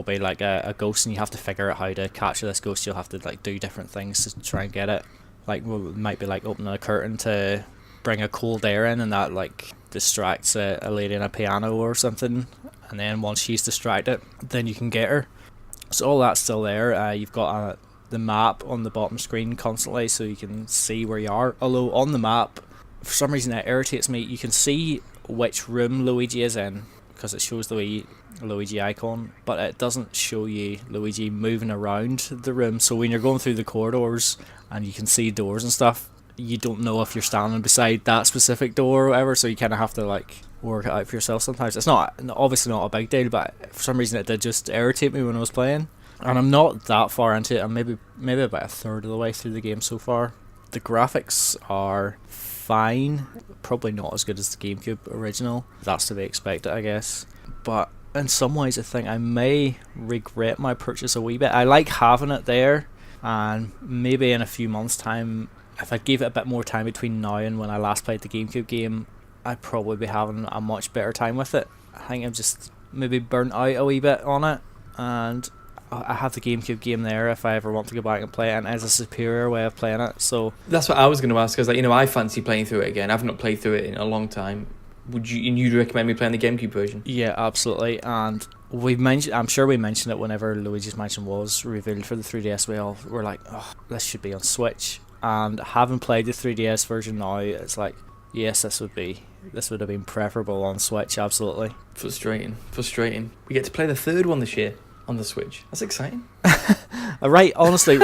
be a ghost, and you have to figure out how to capture this ghost. You'll have to do different things to try and get it. It might be opening a curtain to bring a cold air in, and that distracts a lady in a piano or something. And then once she's distracted, then you can get her. So all that's still there. You've got the map on the bottom screen constantly, so you can see where you are. Although on the map, for some reason it irritates me. You can see which room Luigi is in because it shows the wee Luigi icon, but it doesn't show you Luigi moving around the room. So when you're going through the corridors and you can see doors and stuff, you don't know if you're standing beside that specific door or whatever, so you kind of have to like work it out for yourself sometimes. It's not obviously not a big deal, but for some reason it did just irritate me when I was playing. And I'm not that far into it. I'm maybe about a third of the way through the game so far. The graphics are fine, probably not as good as the GameCube original. That's to be expected, I guess. But in some ways, I think I may regret my purchase a wee bit. I like having it there, and maybe in a few months' time, if I gave it a bit more time between now and when I last played the GameCube game, I'd probably be having a much better time with it. I think I'm just maybe burnt out a wee bit on it, and I have the GameCube game there if I ever want to go back and play it, and it's a superior way of playing it. So that's what I was going to ask, because like, I fancy playing through it again. I've not played through it in a long time. You'd recommend me playing the GameCube version? Yeah, absolutely. And I'm sure we mentioned it whenever Luigi's Mansion was revealed for the 3DS. We all were like, oh, this should be on Switch. And having played the 3DS version now, it's like, yes, this would have been preferable on Switch, absolutely. Frustrating. We get to play the third one this year on the Switch. That's exciting. Right, honestly,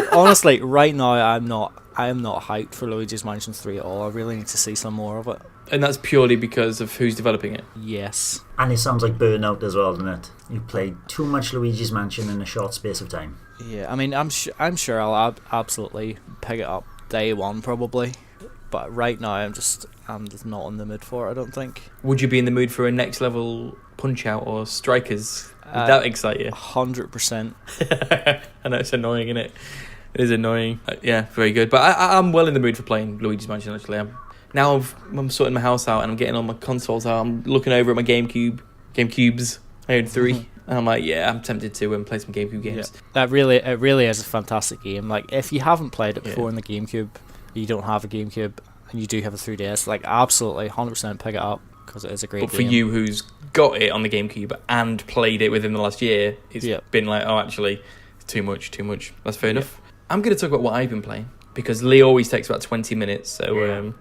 right now I am not hyped for Luigi's Mansion 3 at all. I really need to see some more of it. And that's purely because of who's developing it? Yes. And it sounds like burnout as well, doesn't it? You played too much Luigi's Mansion in a short space of time. Yeah, I mean, I'm sure I'll absolutely pick it up day one probably, but right now I'm just not in the mood for it, I don't think. Would you be in the mood for a next level Punch-Out or Strikers? Would that excite you? 100%. I know it's annoying, isn't it? It is annoying. Yeah, very good. But I'm well in the mood for playing Luigi's Mansion, actually. I'm sorting my house out and I'm getting all my consoles out. I'm looking over at my GameCubes. I own 3. And I'm like, yeah, I'm tempted to play some GameCube games. Yeah. It really is a fantastic game. Like, if you haven't played it before in the GameCube, you don't have a GameCube, and you do have a 3DS, like, absolutely 100% pick it up, because it is a great game. But for you who's got it on the GameCube and played it within the last year, it's been like, oh, actually, it's too much. That's fair enough. I'm going to talk about what I've been playing, because Lee always takes about 20 minutes, so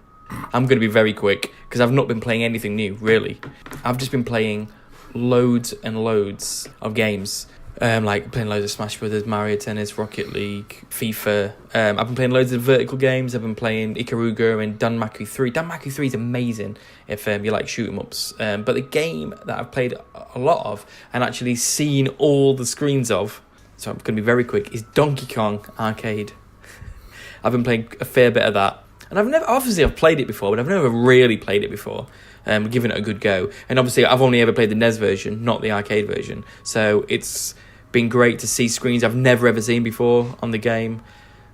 I'm going to be very quick, because I've not been playing anything new, really. I've just been playing loads and loads of games, like playing loads of Smash Brothers, Mario Tennis, Rocket League, FIFA. I've been playing loads of vertical games. I've been playing Ikaruga and Danmaku 3. Danmaku 3 is amazing if you like shoot 'em ups. But the game that I've played a lot of and actually seen all the screens of, so I'm going to be very quick, is Donkey Kong Arcade. I've been playing a fair bit of that. And I've played it before, but I've never really played it before. Giving it a good go. And obviously I've only ever played the NES version, not the arcade version. So it's been great to see screens I've never ever seen before on the game.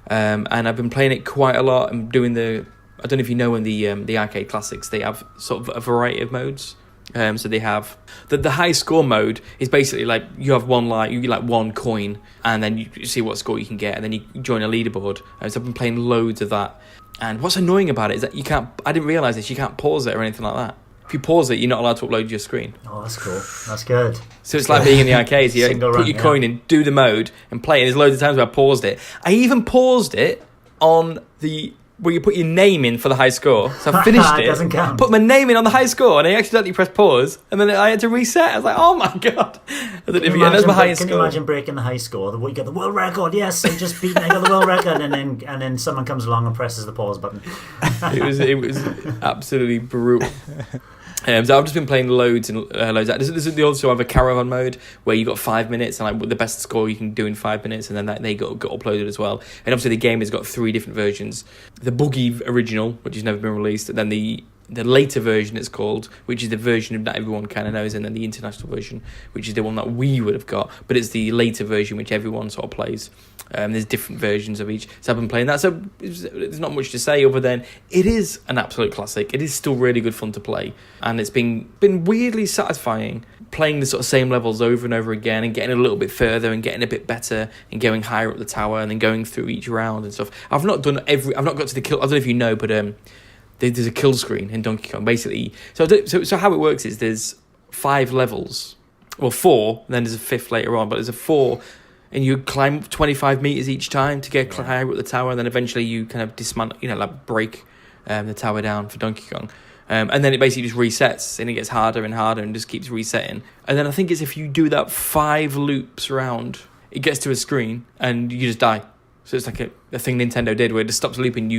And I've been playing it quite a lot. I'm doing I don't know if you know in the arcade classics, they have sort of a variety of modes. So they have the high score mode is basically like you have you get like one coin and then you see what score you can get and then you join a leaderboard. So I've been playing loads of that. And what's annoying about it is that I didn't realise this, you can't pause it or anything like that. If you pause it, you're not allowed to upload your screen. Oh, that's cool. That's good. So it's like being in the arcades. You put your coin in, do the mode, and play it. There's loads of times where I paused it. I even paused it on where you put your name in for the high score. So I finished it. Doesn't count. Put my name in on the high score, and I accidentally pressed pause, and then I had to reset. I was like, oh my god. That's my highest score. Can you imagine breaking the high score? You get the world record, yes, I just beat I got the world record, and then someone comes along and presses the pause button. It was absolutely brutal. So I've just been playing loads and loads. They also have a caravan mode where you got 5 minutes and like the best score you can do in 5 minutes, and then they got uploaded as well. And obviously the game has got 3 different versions: the Boogie original, which has never been released, and then the later version it's called, which is the version that everyone kind of knows, and then the international version, which is the one that we would have got, but it's the later version which everyone sort of plays. There's different versions of each, so I've been playing that. So there's not much to say other than it is an absolute classic. It is still really good fun to play, and it's been weirdly satisfying playing the sort of same levels over and over again and getting a little bit further and getting a bit better and going higher up the tower and then going through each round and stuff. I've not got to the kill. I don't know if you know, but there's a kill screen in Donkey Kong, basically. So how it works is there's 5 levels. Well, 4, and then there's a 5th later on, but there's a 4, and you climb 25 metres each time to get higher up the tower, and then eventually you kind of dismantle, like break the tower down for Donkey Kong. And then it basically just resets, and it gets harder and harder and just keeps resetting. And then I think it's if you do that 5 loops around, it gets to a screen and you just die. So it's like a thing Nintendo did where it just stops looping.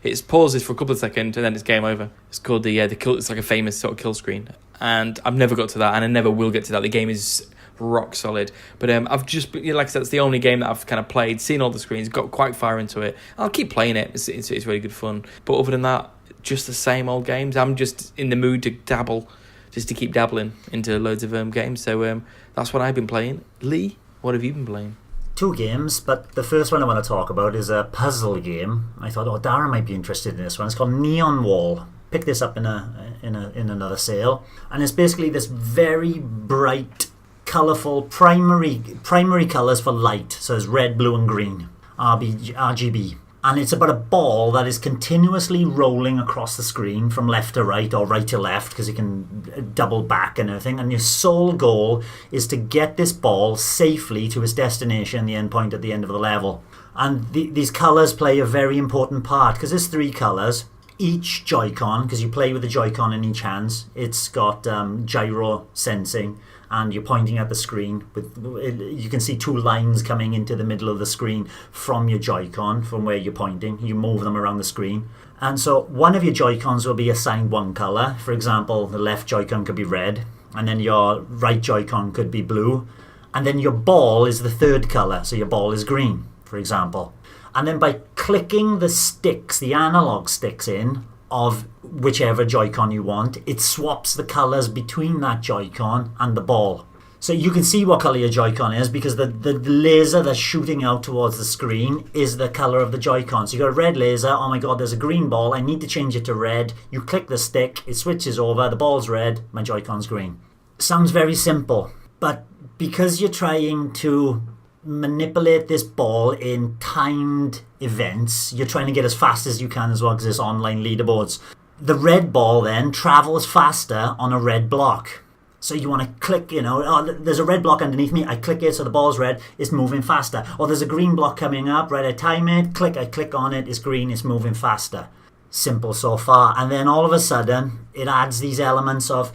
It pauses for a couple of seconds and then it's game over. It's called the kill. It's like a famous sort of kill screen. And I've never got to that, and I never will get to that. The game is rock solid. But I've just, like I said, it's the only game that I've kind of played, seen all the screens, got quite far into it. I'll keep playing it. It's really good fun. But other than that, just the same old games. I'm just in the mood to dabble, just to keep dabbling into loads of games. So that's what I've been playing. Lee, what have you been playing? 2 games, but the first one I want to talk about is a puzzle game. I thought, Darren might be interested in this one. It's called NeonWall. Picked this up in another sale, and it's basically this very bright, colourful primary colours for light. So it's red, blue, and green, RGB. And it's about a ball that is continuously rolling across the screen from left to right or right to left, because you can double back and everything. And your sole goal is to get this ball safely to its destination, the end point at the end of the level. And these colours play a very important part, because there's 3 colours. Each Joy-Con, because you play with the Joy-Con in each hand, it's got gyro sensing, and you're pointing at the screen. You can see 2 lines coming into the middle of the screen from your Joy-Con, from where you're pointing. You move them around the screen. And so one of your Joy-Cons will be assigned one colour. For example, the left Joy-Con could be red, and then your right Joy-Con could be blue. And then your ball is the 3rd colour, so your ball is green, for example. And then by clicking the sticks, the analog sticks in, of whichever Joy-Con you want, it swaps the colours between that Joy-Con and the ball. So you can see what colour your Joy-Con is, because the laser that's shooting out towards the screen is the colour of the Joy-Con. So you've got a red laser, oh my god, there's a green ball, I need to change it to red. You click the stick, it switches over, the ball's red, my Joy-Con's green. Sounds very simple, but because you're trying to manipulate this ball in timed events, you're trying to get as fast as you can as well, because there's online leaderboards. The red ball then travels faster on a red block. So you want to click, there's a red block underneath me, I click it so the ball's red, it's moving faster. Or there's a green block coming up, right, I time it, I click on it, it's green, it's moving faster. Simple so far. And then all of a sudden, it adds these elements of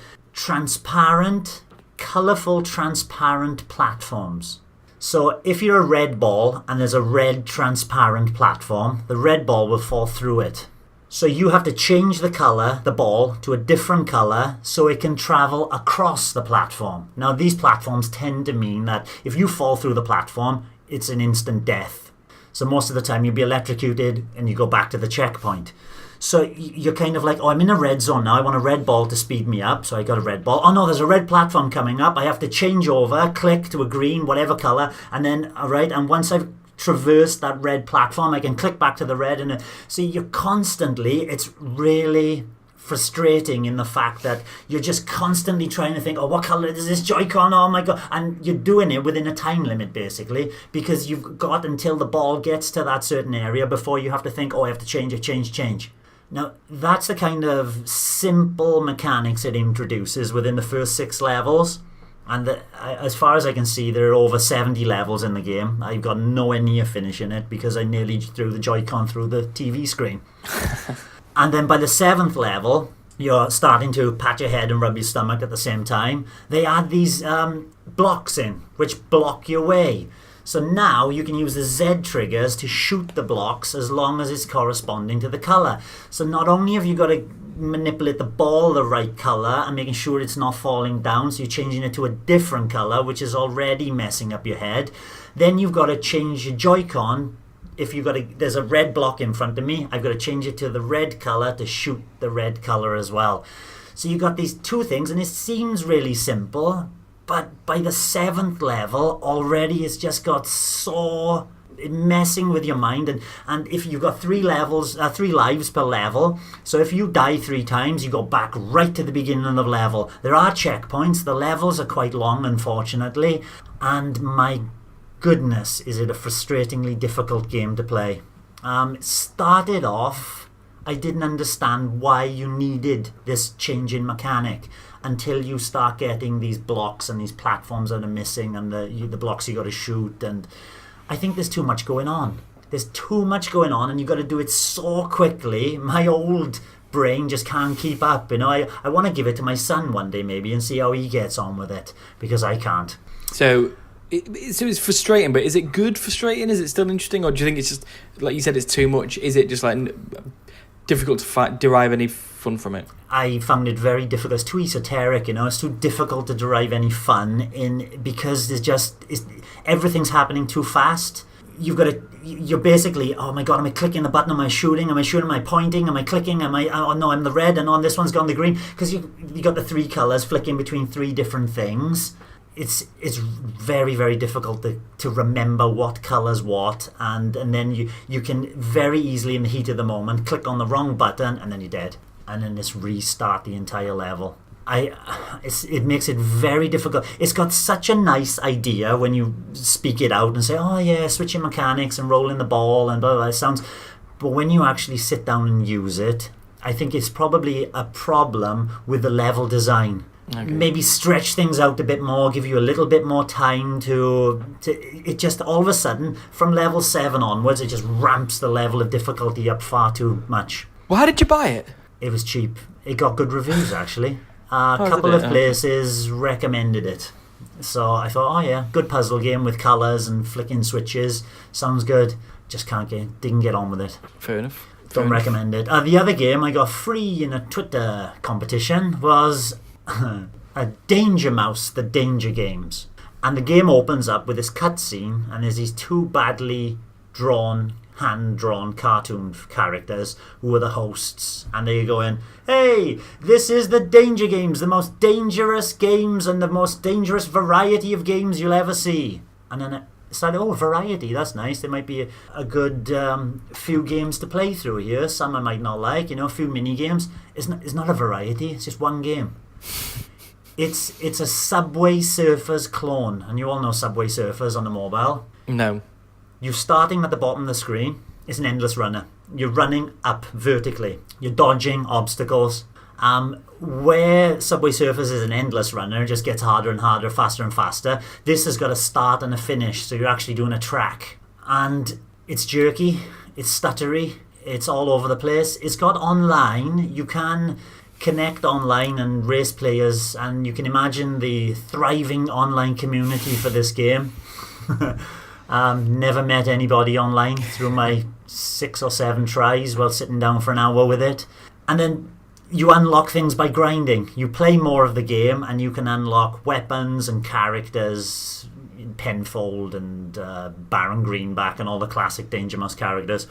colourful transparent platforms. So if you're a red ball and there's a red transparent platform, the red ball will fall through it. So you have to change the colour, the ball, to a different colour so it can travel across the platform. Now these platforms tend to mean that if you fall through the platform, it's an instant death. So most of the time you'll be electrocuted and you go back to the checkpoint. So you're kind of like, I'm in a red zone now, I want a red ball to speed me up, so I got a red ball. Oh no, there's a red platform coming up, I have to change over, click to a green, whatever colour, and then, alright, and once I've traversed that red platform, I can click back to the red, and so you're constantly, it's really frustrating in the fact that you're just constantly trying to think, what colour is this Joy-Con, oh my god, and you're doing it within a time limit basically, because you've got until the ball gets to that certain area before you have to think, I have to change it, change. Now, that's the kind of simple mechanics it introduces within the first 6 levels. And as far as I can see, there are over 70 levels in the game. I've got nowhere near finishing it because I nearly threw the Joy-Con through the TV screen. And then by the 7th level, you're starting to pat your head and rub your stomach at the same time. They add these blocks in, which block your way. So now you can use the Z triggers to shoot the blocks as long as it's corresponding to the colour. So not only have you got to manipulate the ball the right colour and making sure it's not falling down, so you're changing it to a different colour, which is already messing up your head. Then you've got to change your Joy-Con. There's a red block in front of me, I've got to change it to the red colour to shoot the red colour as well. So you've got these 2 things, and it seems really simple, but by the 7th level, already it's just got so messing with your mind. And if you've got 3 lives per level, so if you die 3 times, you go back right to the beginning of the level. There are checkpoints. The levels are quite long, unfortunately. And my goodness, is it a frustratingly difficult game to play. It started off, I didn't understand why you needed this change in mechanic until you start getting these blocks and these platforms that are missing and the blocks you got to shoot, and I think there's too much going on. there's too much going on and you've got to do it so quickly. My old brain just can't keep up. I want to give it to my son one day maybe and see how he gets on with it, because I can't. So it's frustrating, but is it good frustrating? Is it still interesting, or do you think it's just, like you said, it's too much? Is it just like difficult to derive any fun from it? I found it very difficult. It's too esoteric, it's too difficult to derive any fun in, because everything's happening too fast. You're basically, oh my god, am I clicking the button? Am I shooting? Am I pointing? Am I clicking? Oh no, I'm the red, and on this one's gone the green. Because you got the 3 colours flicking between 3 different things. It's very, very difficult to remember what colour's what, and then you can very easily, in the heat of the moment, click on the wrong button, and then you're dead. And then just restart the entire level. It makes it very difficult. It's got such a nice idea when you speak it out and say, oh yeah, switching mechanics and rolling the ball and blah, blah, blah. It sounds, but when you actually sit down and use it, I think it's probably a problem with the level design. Okay. Maybe stretch things out a bit more, give you a little bit more time to it just all of a sudden, from level 7 onwards, it just ramps the level of difficulty up far too much. Well, how did you buy it? It was cheap. It got good reviews, actually. A couple of places recommended it. So I thought, oh yeah, good puzzle game with colours and flicking switches. Sounds good. Just didn't get on with it. Fair enough. Don't recommend it. The other game I got free in a Twitter competition was a Danger Mouse, the Danger Games. And the game opens up with this cutscene, and there's these 2 badly drawn, hand-drawn cartoon characters who are the hosts, and they're going, hey, this is the Danger Games, the most dangerous games and the most dangerous variety of games you'll ever see. And then it started, oh, variety, that's nice. There might be a good few games to play through here. Some I might not like, a few mini games. It's not a variety, it's just one game. It's a Subway Surfers clone, and you all know Subway Surfers on the mobile. No. You're starting at the bottom of the screen. It's an endless runner. You're running up vertically. You're dodging obstacles. Where Subway Surfers is an endless runner, it just gets harder and harder, faster and faster. This has got a start and a finish, so you're actually doing a track. And it's jerky, it's stuttery, it's all over the place. It's got online. You can connect online and race players, and you can imagine the thriving online community for this game. Never met anybody online through my 6 or 7 tries while sitting down for an hour with it. And then you unlock things by grinding. You play more of the game and you can unlock weapons and characters, Penfold and Baron Greenback and all the classic Danger Mouse characters.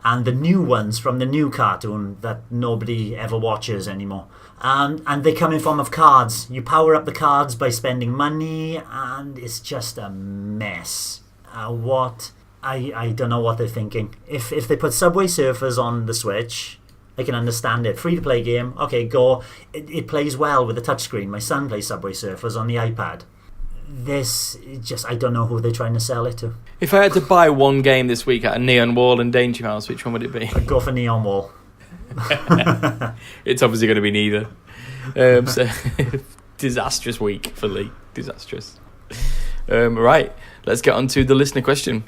And the new ones from the new cartoon that nobody ever watches anymore. And they come in form of cards. You power up the cards by spending money, and it's just a mess. I don't know what they're thinking. If they put Subway Surfers on the Switch, I can understand it. Free-to-play game, okay, go. It plays well with the touchscreen. My son plays Subway Surfers on the iPad. I don't know who they're trying to sell it to. If I had to buy one game this week at a NeonWall and Danger Mouse, which one would it be? I'd go for NeonWall. It's obviously going to be neither. So disastrous week for Lee. Disastrous. Right, let's get on to the listener question.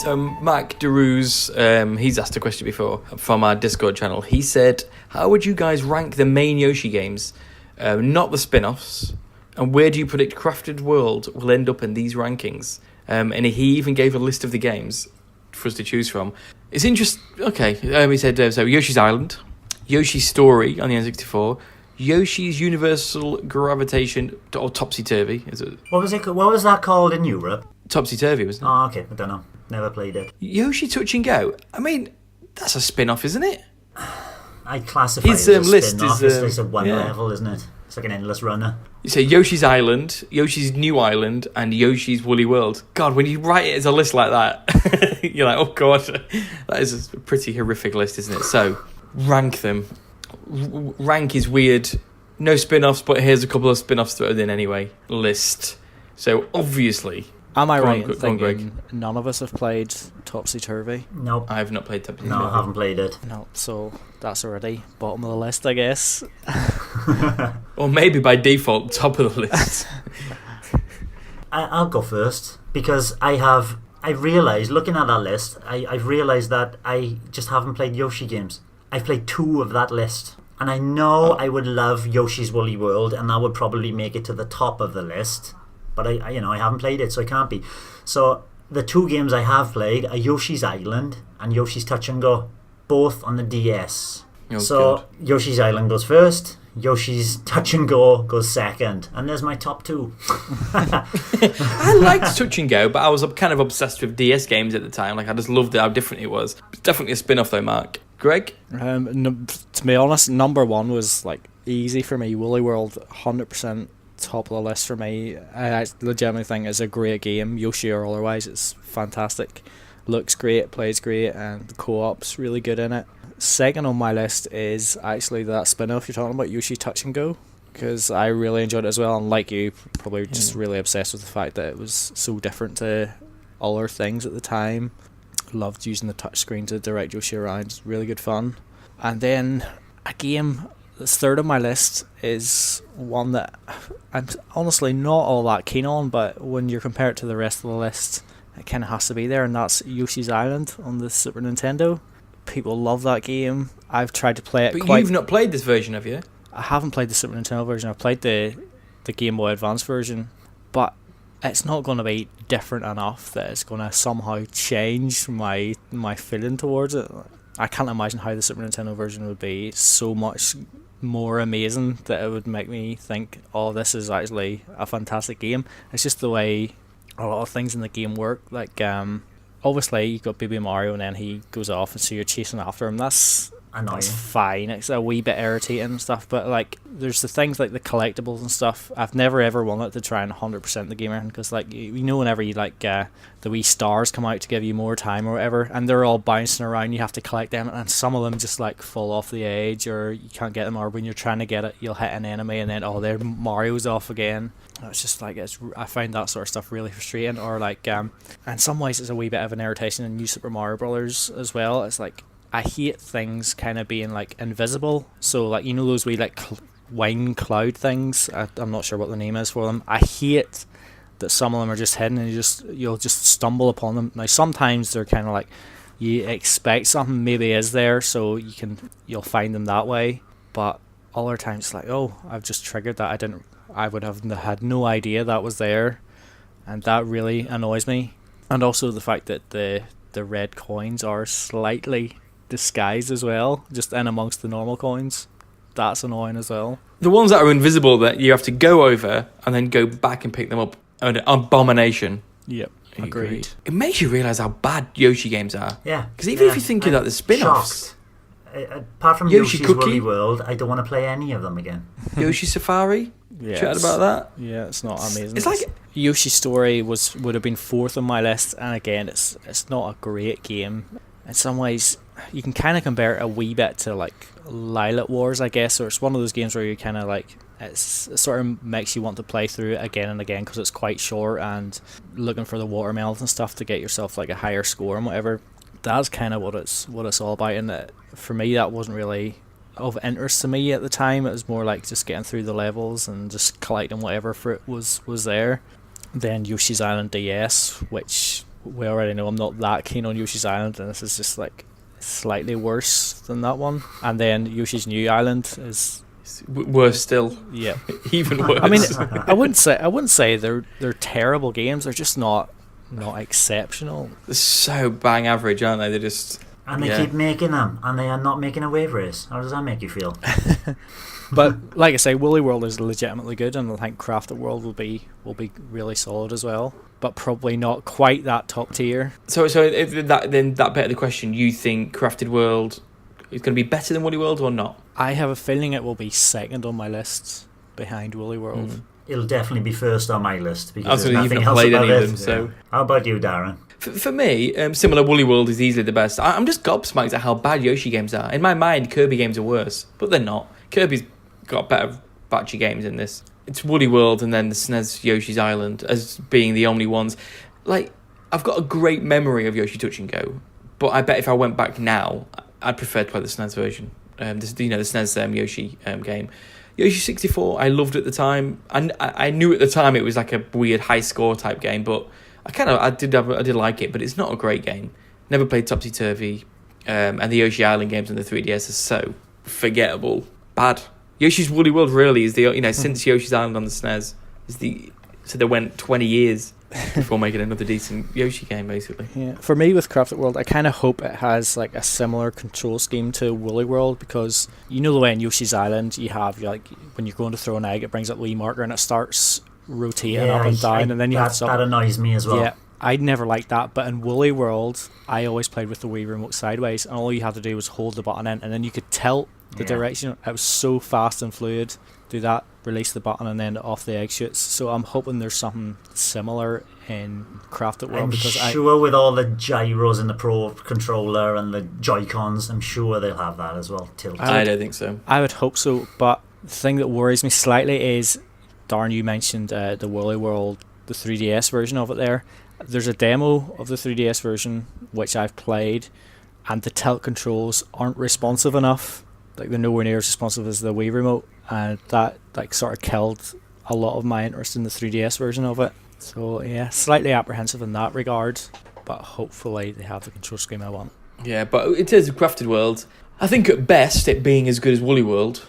So Mac DeRuse, he's asked a question before from our Discord channel. He said, how would you guys rank the main Yoshi games, not the spin-offs, and where do you predict Crafted World will end up in these rankings? And he even gave a list of the games for us to choose from. It's interesting. Okay, he said, so Yoshi's Island, Yoshi's Story on the N64, Yoshi's Universal Gravitation, or Topsy-Turvy. Is it? What was that called in Europe? Topsy-Turvy, wasn't it? Oh, okay, I don't know. Never played it. Yoshi Touch and Go. I mean, that's a spin-off, isn't it? I'd classify his it as a list spin-off. is It's like one level, isn't it? It's like an endless runner. You say Yoshi's Island, Yoshi's New Island, and Yoshi's Woolly World. God, when you write it as a list like that, you're like, oh god, that is a pretty horrific list, isn't it? So, rank them. Rank is weird. No spin-offs, but here's a couple of spin-offs thrown in anyway. List. So, obviously... Am I right in thinking none of us have played Topsy-Turvy? Nope. I have not played Topsy-Turvy. No, I haven't played it. No, so that's already bottom of the list, I guess. Or maybe by default, top of the list. I'll go first because I realised, looking at that list, I've realised that I just haven't played Yoshi games. I've played 2 of that list. And I know I would love Yoshi's Woolly World, and that would probably make it to the top of the list. But I haven't played it, so it can't be. So the 2 games I have played are Yoshi's Island and Yoshi's Touch and Go, both on the DS. God. Yoshi's Island goes first, Yoshi's Touch and Go goes second, and there's my top 2. I liked Touch and Go, but I was kind of obsessed with DS games at the time. Like, I just loved how different it was. It's definitely a spin-off though, Mark. Greg? To be honest, number 1 was like easy for me. Woolly World, 100% top of the list for me. I legitimately think it's a great game, Yoshi or otherwise. It's fantastic. Looks great, plays great, and the co-op's really good in it. Second on my list is actually that spin-off you're talking about, Yoshi Touch and Go, because I really enjoyed it as well, and like you, probably just really obsessed with the fact that it was so different to other things at the time. Loved using the touchscreen to direct Yoshi around. It's really good fun. And then a game that's third on my list is one that I'm honestly not all that keen on, but when you compare it to the rest of the list, it kind of has to be there, and that's Yoshi's Island on the Super Nintendo. People love that game. I've tried to play it. But you've not played this version, have you? I haven't played the Super Nintendo version. I've played the Game Boy Advance version, but it's not going to be different enough that it's going to somehow change my feeling towards it. I can't imagine how the Super Nintendo version would be so much more amazing that it would make me think, oh, this is actually a fantastic game. It's just the way a lot of things in the game work. Like, obviously you've got Baby Mario and then he goes off and so you're chasing after him. That's fine. It's a wee bit irritating and stuff, but like there's the things like the collectibles and stuff. I've never ever wanted to try and 100% the game, because like you know whenever you like the wee stars come out to give you more time or whatever, and they're all bouncing around, you have to collect them, and some of them just like fall off the edge or you can't get them, or when you're trying to get it you'll hit an enemy and then there Mario's off again. It's just like I find that sort of stuff really frustrating. Or like in some ways it's a wee bit of an irritation in New Super Mario Brothers as well. It's like I hate things kind of being like invisible. So like, you know those wee like wine cloud things, I'm not sure what the name is for them. I hate that some of them are just hidden and you'll just stumble upon them. Now sometimes they're kind of like you expect something maybe is there, so you'll find them that way, but other times it's like, oh, I've just triggered that. I would have had no idea that was there, and that really annoys me. And also the fact that the red coins are slightly disguised as well, just in amongst the normal coins. That's annoying as well. The ones that are invisible that you have to go over and then go back and pick them up are an abomination. Yep, agreed. It makes you realise how bad Yoshi games are. Yeah. Because even if you think about the spin-offs... Apart from Yoshi's Woolly World, I don't want to play any of them again. Yoshi Safari? Yeah, chat about that? Yeah, it's not amazing. It's like... Yoshi Story would have been fourth on my list, and again, it's not a great game. In some ways, you can kind of compare it a wee bit to like Lilac Wars, I guess, or it's one of those games where you kind of like it sort of makes you want to play through it again and again because it's quite short, and looking for the watermelons and stuff to get yourself like a higher score and whatever. That's kind of what it's all about, and for me that wasn't really of interest to me at the time. It was more like just getting through the levels and just collecting whatever fruit was there. Then Yoshi's Island DS, which we already know I'm not that keen on Yoshi's Island, and this is just like slightly worse than that one. And then Yoshi's New Island is worse still. Yeah, even worse. I mean, I wouldn't say they're terrible games. They're just not exceptional. They're so bang average, aren't they? They're just... And they keep making them, and they are not making a wave race. How does that make you feel? But like I say, Woolly World is legitimately good, and I think Crafted World will be really solid as well, but probably not quite that top tier. So that bit of the question, you think Crafted World is going to be better than Woolly World or not? I have a feeling it will be second on my list behind Woolly World. It'll definitely be first on my list because there's you've nothing not else played about any it. of them. So how about you, Darren? For me, similar, Woolly World is easily the best. I'm just gobsmacked at how bad Yoshi games are. In my mind, Kirby games are worse, but they're not. Kirby's got better batchy games in this. It's Woolly World and then the SNES Yoshi's Island as being the only ones. Like, I've got a great memory of Yoshi Touch and Go, but I bet if I went back now, I'd prefer to play the SNES version. The SNES Yoshi game. Yoshi 64, I loved at the time. I knew at the time it was like a weird high score type game, but I did like it, but it's not a great game. Never played Topsy Turvy, and the Yoshi Island games on the 3DS are so forgettable, bad. Yoshi's Woolly World really is since Yoshi's Island on the SNES so they went 20 years before making another decent Yoshi game, basically. Yeah. For me, with Crafted World, I kind of hope it has like a similar control scheme to Woolly World, because you know the way in Yoshi's Island you have like when you're going to throw an egg, it brings up the Wii marker and it starts rotating up and down, and then you have to stop. That annoys me as well. Yeah, I'd never liked that, but in Woolly World, I always played with the Wii remote sideways, and all you had to do was hold the button in, and then you could tilt the direction. It was so fast and fluid. Do that, release the button, and then off the egg shoots. So I'm hoping there's something similar in Crafted World. I'm sure with all the gyros in the Pro Controller and the JoyCons, I'm sure they'll have that as well. I don't think so. I would hope so, but the thing that worries me slightly is, Darren, you mentioned the Woolly World, the 3DS version of it there. There's a demo of the 3DS version, which I've played, and the tilt controls aren't responsive enough. Like, they're nowhere near as responsive as the Wii remote, and that like sort of killed a lot of my interest in the 3DS version of it. So yeah, slightly apprehensive in that regard, but hopefully they have the control scheme I want. Yeah, but in terms of Crafted World, I think at best it being as good as Woolly World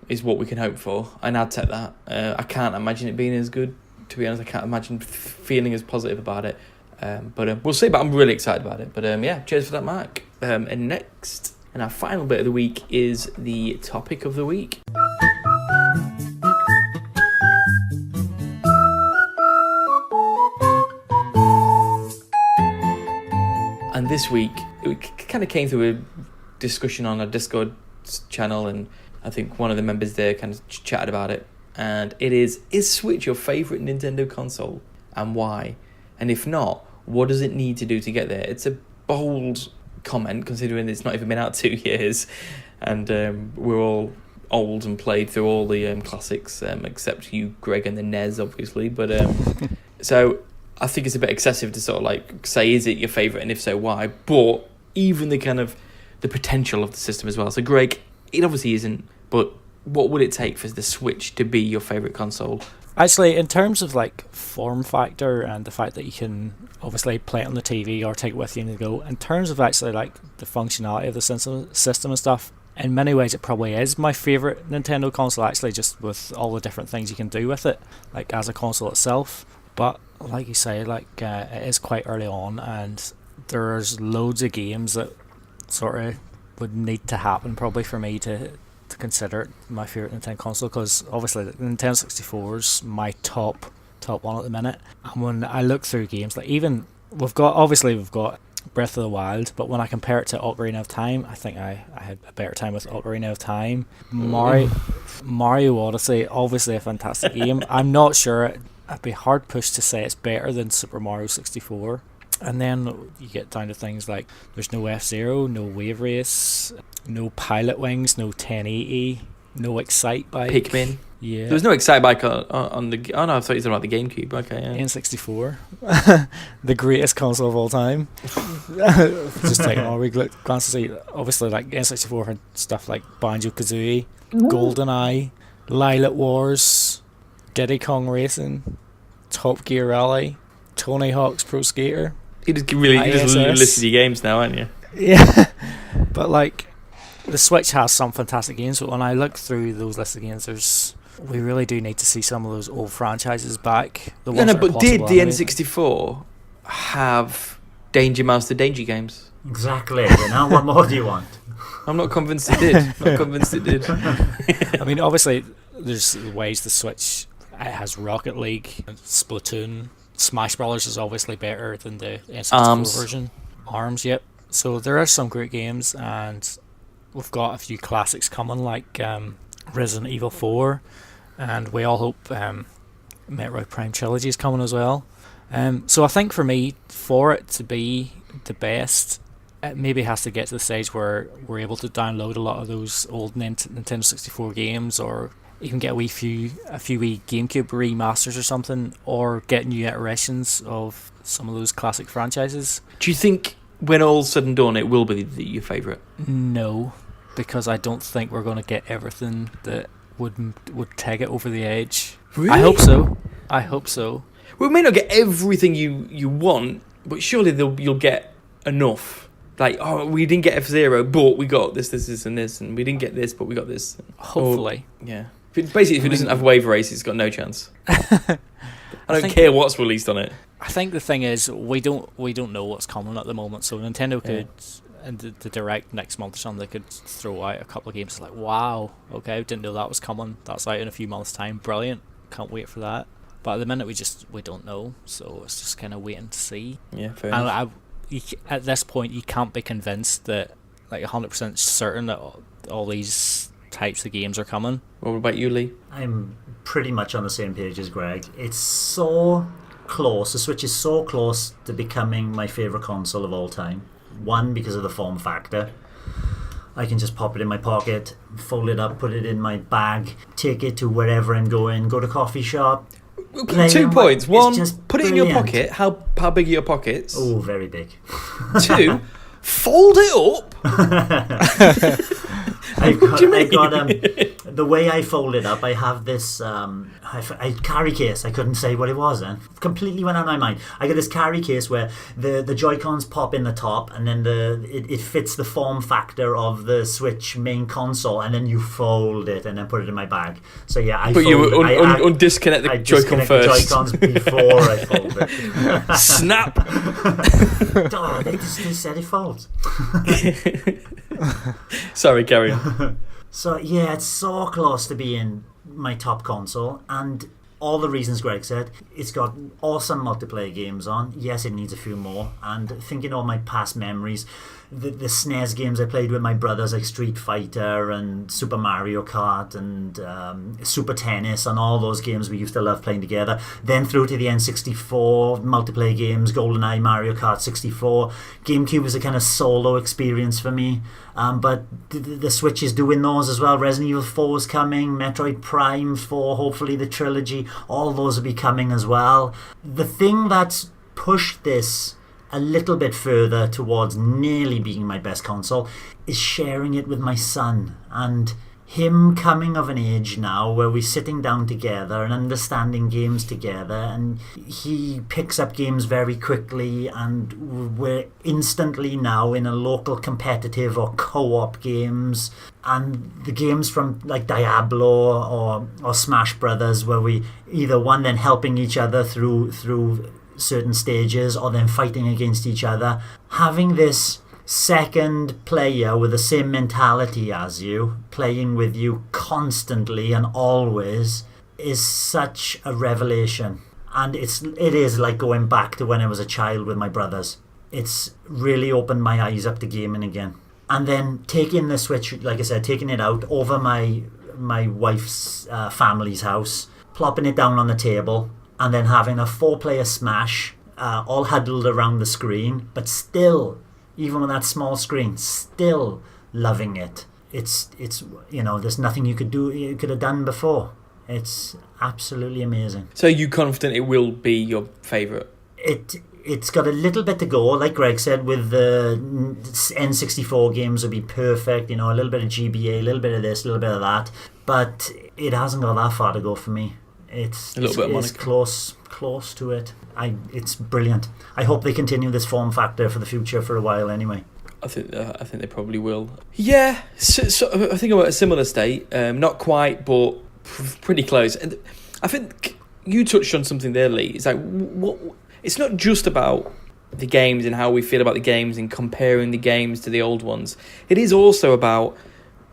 is what we can hope for, and I'd take that. I can't imagine it being as good, to be honest. I can't imagine feeling as positive about it, but we'll see. But I'm really excited about it. But yeah, cheers for that, Mark. And next, and our final bit of the week is the topic of the week. And this week, it kind of came through a discussion on our Discord channel, and I think one of the members there kind of chatted about it. And it is Switch your favourite Nintendo console, and why? And if not, what does it need to do to get there? It's a bold comment, considering it's not even been out 2 years, and we're all old and played through all the classics, except you, Greg, and the NES, obviously. But so I think it's a bit excessive to sort of like say, is it your favourite, and if so, why? But even the kind of the potential of the system as well. So, Greg, it obviously isn't, but what would it take for the Switch to be your favourite console? Actually, in terms of like form factor and the fact that you can obviously play it on the TV or take it with you and go, in terms of actually like the functionality of the system and stuff, in many ways it probably is my favourite Nintendo console, actually, just with all the different things you can do with it, like as a console itself. But like you say, like it is quite early on, and there's loads of games that sort of would need to happen probably for me to consider it my favourite Nintendo console, because obviously the Nintendo 64 is my top one at the minute. And when I look through games, like even we've got Breath of the Wild, but when I compare it to Ocarina of Time, I think I had a better time with Ocarina of Time. Mario Odyssey, obviously a fantastic game. I'm not sure, I'd be hard pushed to say it's better than Super Mario 64. And then you get down to things like there's no F-Zero, no Wave Race, no Pilot Wings, no 1080, no Excite Bike. Pikmin. Yeah. There was no Excite Bike on the... Oh no, I thought you were talking about the GameCube. Okay, yeah. N64. The greatest console of all time. Just taking all we glance to see. Obviously, like N64 had stuff like Banjo-Kazooie, GoldenEye, Lilac Wars, Diddy Kong Racing, Top Gear Rally, Tony Hawk's Pro Skater. You just listed your games now, aren't you? Yeah. But like, the Switch has some fantastic games, but when I look through those lists of games, we really do need to see some of those old franchises back. But did the N64 have Danger Mouse the Danger games? Exactly. What more do you want? I'm not convinced it did. I mean, obviously, there's ways the Switch, it has Rocket League, Splatoon, Smash Brothers is obviously better than the N64 version. ARMS, yep. So there are some great games, and we've got a few classics coming, like Resident Evil 4, and we all hope Metroid Prime Trilogy is coming as well. So I think for me, for it to be the best, it maybe has to get to the stage where we're able to download a lot of those old Nintendo 64 games, or even get a few wee GameCube remasters or something, or get new iterations of some of those classic franchises. Do you think when all's said and done it will be your favourite? No, because I don't think we're going to get everything that would take it over the edge. Really? I hope so. We may not get everything you want, but surely you'll get enough. Like, oh, we didn't get F-Zero, but we got this, and this, and we didn't get this, but we got this. Hopefully. Yeah. Basically, if it doesn't have Wave Race, it's got no chance. I don't care what's released on it. I think the thing is, we don't know what's coming at the moment, so Nintendo could, and the Direct next month or something, they could throw out a couple of games like, wow, okay, didn't know that was coming, that's out in a few months' time, brilliant, can't wait for that. But at the minute, we don't know, so it's just kind of waiting to see. Yeah, fair enough. At this point, you can't be convinced that, like, 100% certain that all these types of games are coming. What about you, Lee? I'm pretty much on the same page as Greg. It's so close. The Switch is so close to becoming my favourite console of all time. One, because of the form factor. I can just pop it in my pocket, fold it up, put it in my bag, take it to wherever I'm going, go to coffee shop. 2 points. One, put it in your brilliant. Pocket. How big are your pockets? Oh, very big. 2, fold it up. I've got the way I fold it up, I have this I carry case. I couldn't say what it was then. Completely went out of my mind. I got this carry case where the JoyCons pop in the top, and then it fits the form factor of the Switch main console, and then you fold it and then put it in my bag. So yeah, I disconnect the Joy-Con disconnect first. the JoyCons before I fold it. Snap. Oh, they said it folds. Sorry, carry on. So yeah, it's so close to being my top console, and all the reasons Greg said. It's got awesome multiplayer games on. Yes, it needs a few more. And thinking of my past memories, the SNES games I played with my brothers, like Street Fighter and Super Mario Kart and Super Tennis, and all those games we used to love playing together. Then through to the N64 multiplayer games, GoldenEye, Mario Kart 64. GameCube was a kind of solo experience for me. But the Switch is doing those as well. Resident Evil 4 is coming, Metroid Prime 4, hopefully the trilogy, all those will be coming as well. The thing that's pushed this a little bit further towards nearly being my best console is sharing it with my son, and him coming of an age now where we're sitting down together and understanding games together, and he picks up games very quickly, and we're instantly now in a local competitive or co-op games, and the games from like Diablo or Smash Brothers, where we either one then helping each other through certain stages or then fighting against each other. Having this second player with the same mentality as you, playing with you constantly and always, is such a revelation. And it is like going back to when I was a child with my brothers. It's really opened my eyes up to gaming again. And then taking the Switch, like I said, taking it out over my wife's family's house, plopping it down on the table, and then having a 4-player Smash, all huddled around the screen, but still, even with that small screen, still loving it. It's there's nothing you could have done before. It's absolutely amazing. So you confident it will be your favourite? It's got a little bit to go, like Greg said, with the N64 games would be perfect, a little bit of GBA, a little bit of this, a little bit of that, but it hasn't got that far to go for me. It's close to it. It's brilliant. I hope they continue this form factor for the future for a while anyway. I think they probably will. Yeah, so I think I'm at a similar state. Not quite, but pretty close. And I think you touched on something there, Lee. It's like it's not just about the games and how we feel about the games and comparing the games to the old ones. It is also about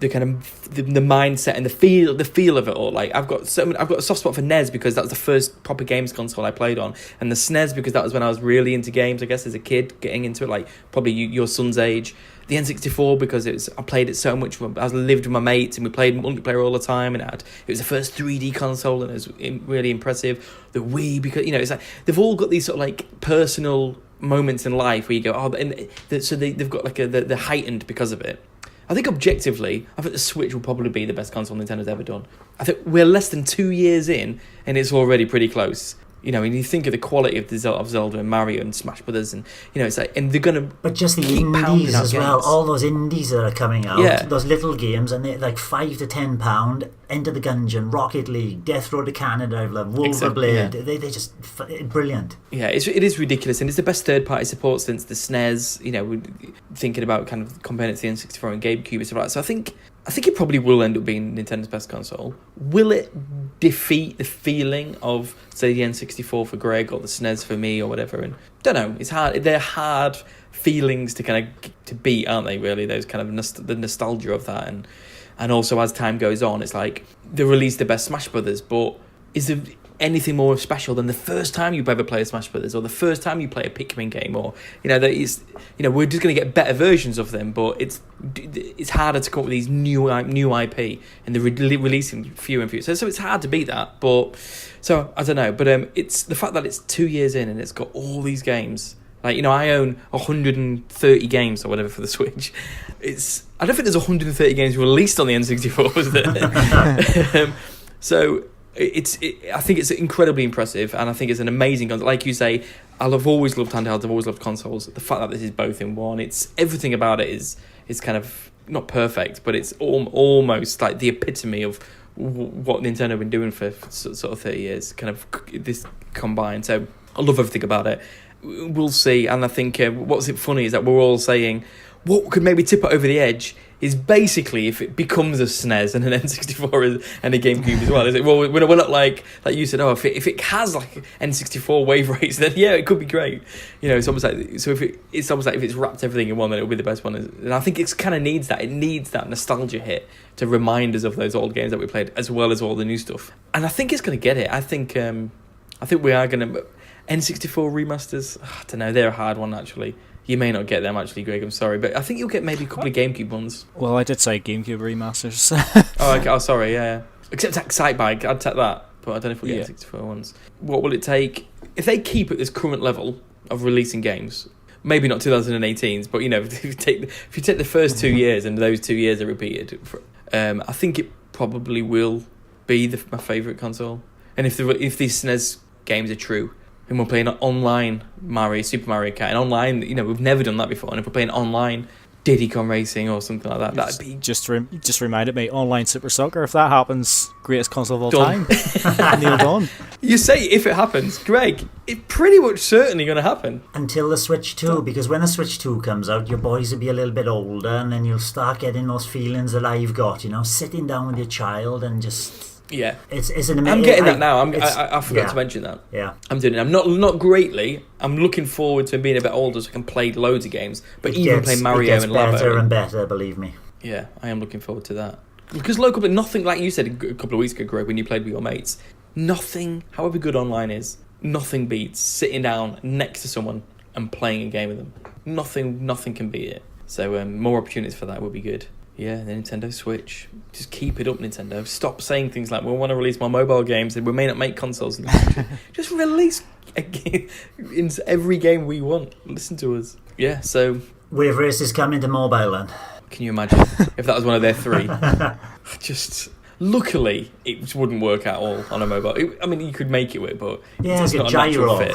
the kind of the mindset and the feel of it all. Like I've got a soft spot for NES because that was the first proper games console I played on, and the SNES because that was when I was really into games, I guess, as a kid, getting into it, like probably your son's age. The N64 because I played it so much. I lived with my mates and we played multiplayer all the time, and it was the first 3D console and it was really impressive. The Wii because it's like they've all got these sort of like personal moments in life where you go, so they've got like the heightened because of it. I think objectively, I think the Switch will probably be the best console Nintendo's ever done. I think we're less than 2 years in, and it's already pretty close. when you think of the quality of Zelda and Mario and Smash Brothers, and it's like, and they're gonna. But just the indies as well. All those indies that are coming out, those little games, and they're like £5 to £10. Enter the Gungeon, Rocket League, Death Road to Canada, I've loved Wolverblade. They just brilliant. Yeah, it is ridiculous, and it's the best third-party support since the SNES. We're thinking about kind of comparing it to the N64 and GameCube and stuff like that. So I think it probably will end up being Nintendo's best console. Will it defeat the feeling of, say, the N64 for Greg or the SNES for me or whatever? And don't know. It's hard. They're hard feelings to kind of to beat, aren't they? Really, those kind of the nostalgia of that, and also as time goes on, it's like they release the best Smash Brothers, but is there anything more special than the first time you ever play a Smash Brothers, or the first time you play a Pikmin game, or that is, we're just going to get better versions of them, but it's harder to come up with these new IP, and they're releasing fewer and fewer, so it's hard to beat that. But so I don't know, but it's the fact that it's 2 years in and it's got all these games. Like, I own 130 games or whatever for the Switch. I don't think there's 130 games released on the N64, is there? So I think it's incredibly impressive, and I think it's an amazing console. Like you say, I've always loved handhelds, I've always loved consoles. The fact that this is both in one, everything about it is kind of not perfect, but it's almost like the epitome of what Nintendo have been doing for sort of 30 years, kind of this combined. So I love everything about it. We'll see, and I think what's funny is that we're all saying what could maybe tip it over the edge is basically if it becomes a SNES and an N64 and a GameCube as well. Is it? Well, we're not like you said. Oh, if it has like N64 wave rates, then yeah, it could be great. It's almost like it's almost like if it's wrapped everything in one, then it'll be the best one. And I think it's kind of needs that. It needs that nostalgia hit to remind us of those old games that we played, as well as all the new stuff. And I think it's going to get it. I think we are going to. N64 remasters, I don't know, they're a hard one actually. You may not get them actually, Greg, I'm sorry, but I think you'll get maybe a couple of GameCube ones. Well, I did say GameCube remasters. Okay. Oh, sorry, yeah. Except Excitebike, I'd take that, but I don't know if we'll get N64 ones. What will it take? If they keep at this current level of releasing games, maybe not 2018s, but if you take the first 2 years and those 2 years are repeated, I think it probably will be my favourite console. And if these SNES games are true, and we're playing online Super Mario Kart, and online, we've never done that before. And if we're playing online Diddy Kong Racing or something like that, that'd be just reminded me, online Super Soccer. If that happens, greatest console of all time. Neil done. You say if it happens, Greg. It's pretty much certainly going to happen until the Switch 2, because when the Switch 2 comes out, your boys will be a little bit older, and then you'll start getting those feelings that I've got. Sitting down with your child and just. Yeah, it's an amazing. I'm getting that now. I forgot to mention that. Yeah, I'm doing it. I'm not greatly. I'm looking forward to being a bit older so I can play loads of games, but even play Mario and Labo. It gets better and better, believe me. Yeah, I am looking forward to that because locally, nothing like you said a couple of weeks ago, Greg, when you played with your mates. Nothing, however good online is, nothing beats sitting down next to someone and playing a game with them. Nothing can beat it. So more opportunities for that would be good. Yeah, the Nintendo Switch. Just keep it up, Nintendo. Stop saying things like, we want to release more mobile games and we may not make consoles in the future. Just release a game in every game we want. Listen to us. Yeah, so... Wave Race is coming to mobile then. Can you imagine if that was one of their three? Just... Luckily, it wouldn't work at all on a mobile. You could make it work, but it's not a natural fit.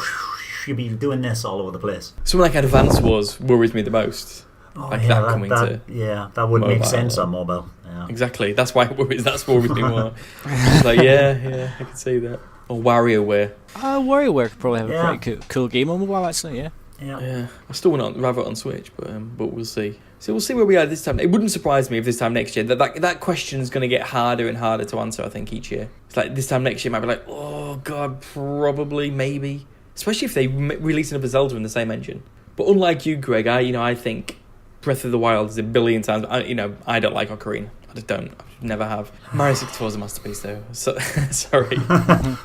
You'd be doing this all over the place. Something like Advance Wars worries me the most. That would make sense on mobile. Yeah. Exactly. That's why that's what worries me more. It's like, yeah, I can see that. Or WarioWare. WarioWare could probably have a pretty cool game on mobile, actually. Yeah. I still want to rather it on Switch, but we'll see. So we'll see where we are this time. It wouldn't surprise me if this time next year that question is going to get harder and harder to answer. I think each year. It's like this time next year might be like, oh god, probably, maybe. Especially if they release another Zelda in the same engine. But unlike you, Greg, I think Breath of the Wild is a billion times. I don't like Ocarina. I just don't. I never have. Mario 64 is a masterpiece, though. So, sorry.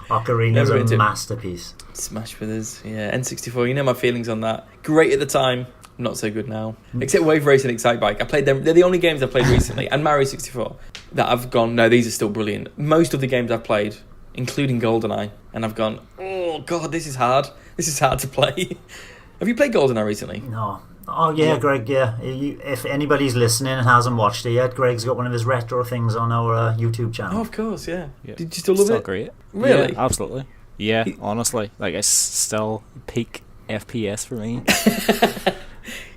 Ocarina is a masterpiece. Smash Brothers, yeah. N64, my feelings on that. Great at the time, not so good now. Except Wave Race and Excitebike. I played them. They're the only games I've played recently, and Mario 64, that I've gone, no, these are still brilliant. Most of the games I've played, including GoldenEye, and I've gone, oh, God, this is hard. This is hard to play. Have you played GoldenEye recently? No. Oh, yeah, Greg, yeah. If anybody's listening and hasn't watched it yet, Greg's got one of his retro things on our YouTube channel. Oh, of course, yeah. Did you still love it? Great. Really? Yeah, absolutely. Yeah, honestly, like it's still peak FPS for me.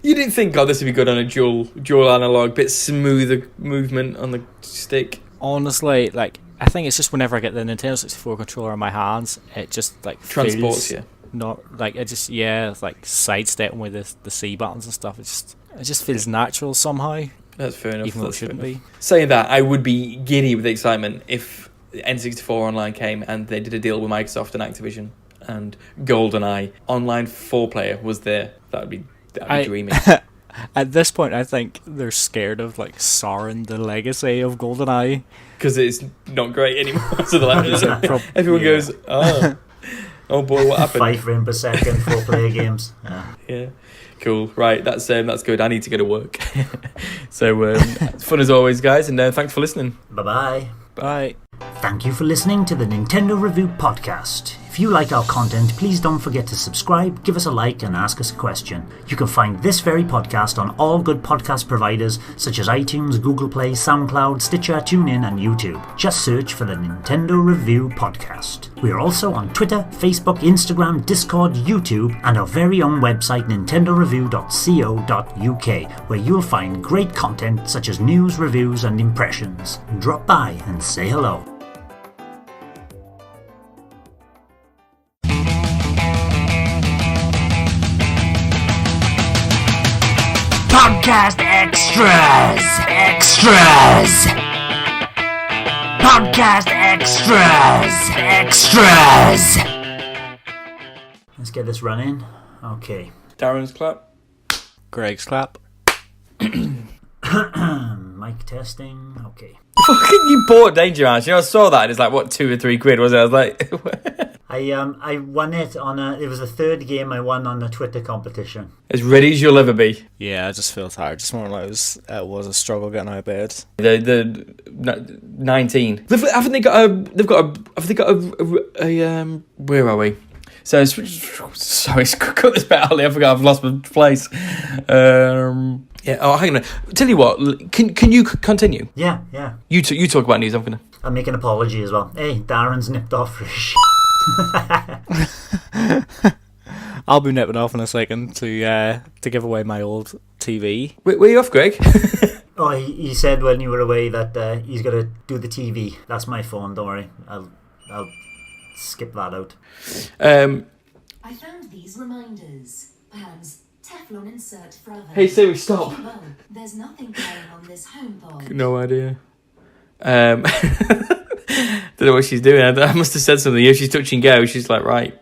You didn't think, oh, this would be good on a dual analog, bit smoother movement on the stick. Honestly, like I think it's just whenever I get the Nintendo 64 controller in my hands, it just like Transports feels you. not like it just it's like sidestepping with the C buttons and stuff. It just feels natural somehow. That's fair enough. Even though it shouldn't be. Saying that, I would be giddy with excitement if N64 Online came and they did a deal with Microsoft and Activision and GoldenEye online 4-player was there. That'd be dreaming. At this point, I think they're scared of like souring the legacy of GoldenEye because it's not great anymore. So they're like, everyone goes, oh boy, what happened? 5 frames per second, 4-player games. Yeah. Cool. Right, that's good. I need to go to work. So it's fun as always, guys, and thanks for listening. Bye-bye. Bye. Thank you for listening to the Nintendo Review Podcast. If you like our content, please don't forget to subscribe, give us a like, and ask us a question. You can find this very podcast on all good podcast providers such as iTunes, Google Play, SoundCloud, Stitcher, TuneIn, and YouTube. Just search for the Nintendo Review Podcast. We are also on Twitter, Facebook, Instagram, Discord, YouTube, and our very own website, nintendoreview.co.uk, where you'll find great content such as news, reviews, and impressions. Drop by and say hello. Podcast extras! Podcast extras! Let's get this running. Okay. Darren's clap. Greg's clap. Mic testing. Okay. Fucking you bought Danger Mouse. You know, I saw that and it's like, what, £2 or £3, was it? I was like... I won it on it was the third game I won on the Twitter competition. As ready as you'll ever be. Yeah, I just feel tired. Just more like it was a struggle getting out of bed. The 19. Haven't they got a where are we? So sorry, cut this bit out. I forgot I've lost my place. Yeah. Oh, hang on. Tell you what. Can you continue? Yeah. You talk about news. I'll make an apology as well. Hey, Darren's nipped off for shit. I'll be nipping off in a second to give away my old TV. Where are you off, Greg? Oh, he said when you were away that he's got to do the TV. That's my phone. Don't worry. I'll skip that out. I found these reminders. Perhaps Teflon insert for oven. Hey Siri, stop. There's nothing going on this HomePod. No idea. Don't know what she's doing. I must have said something. If she's touching go, she's like, right.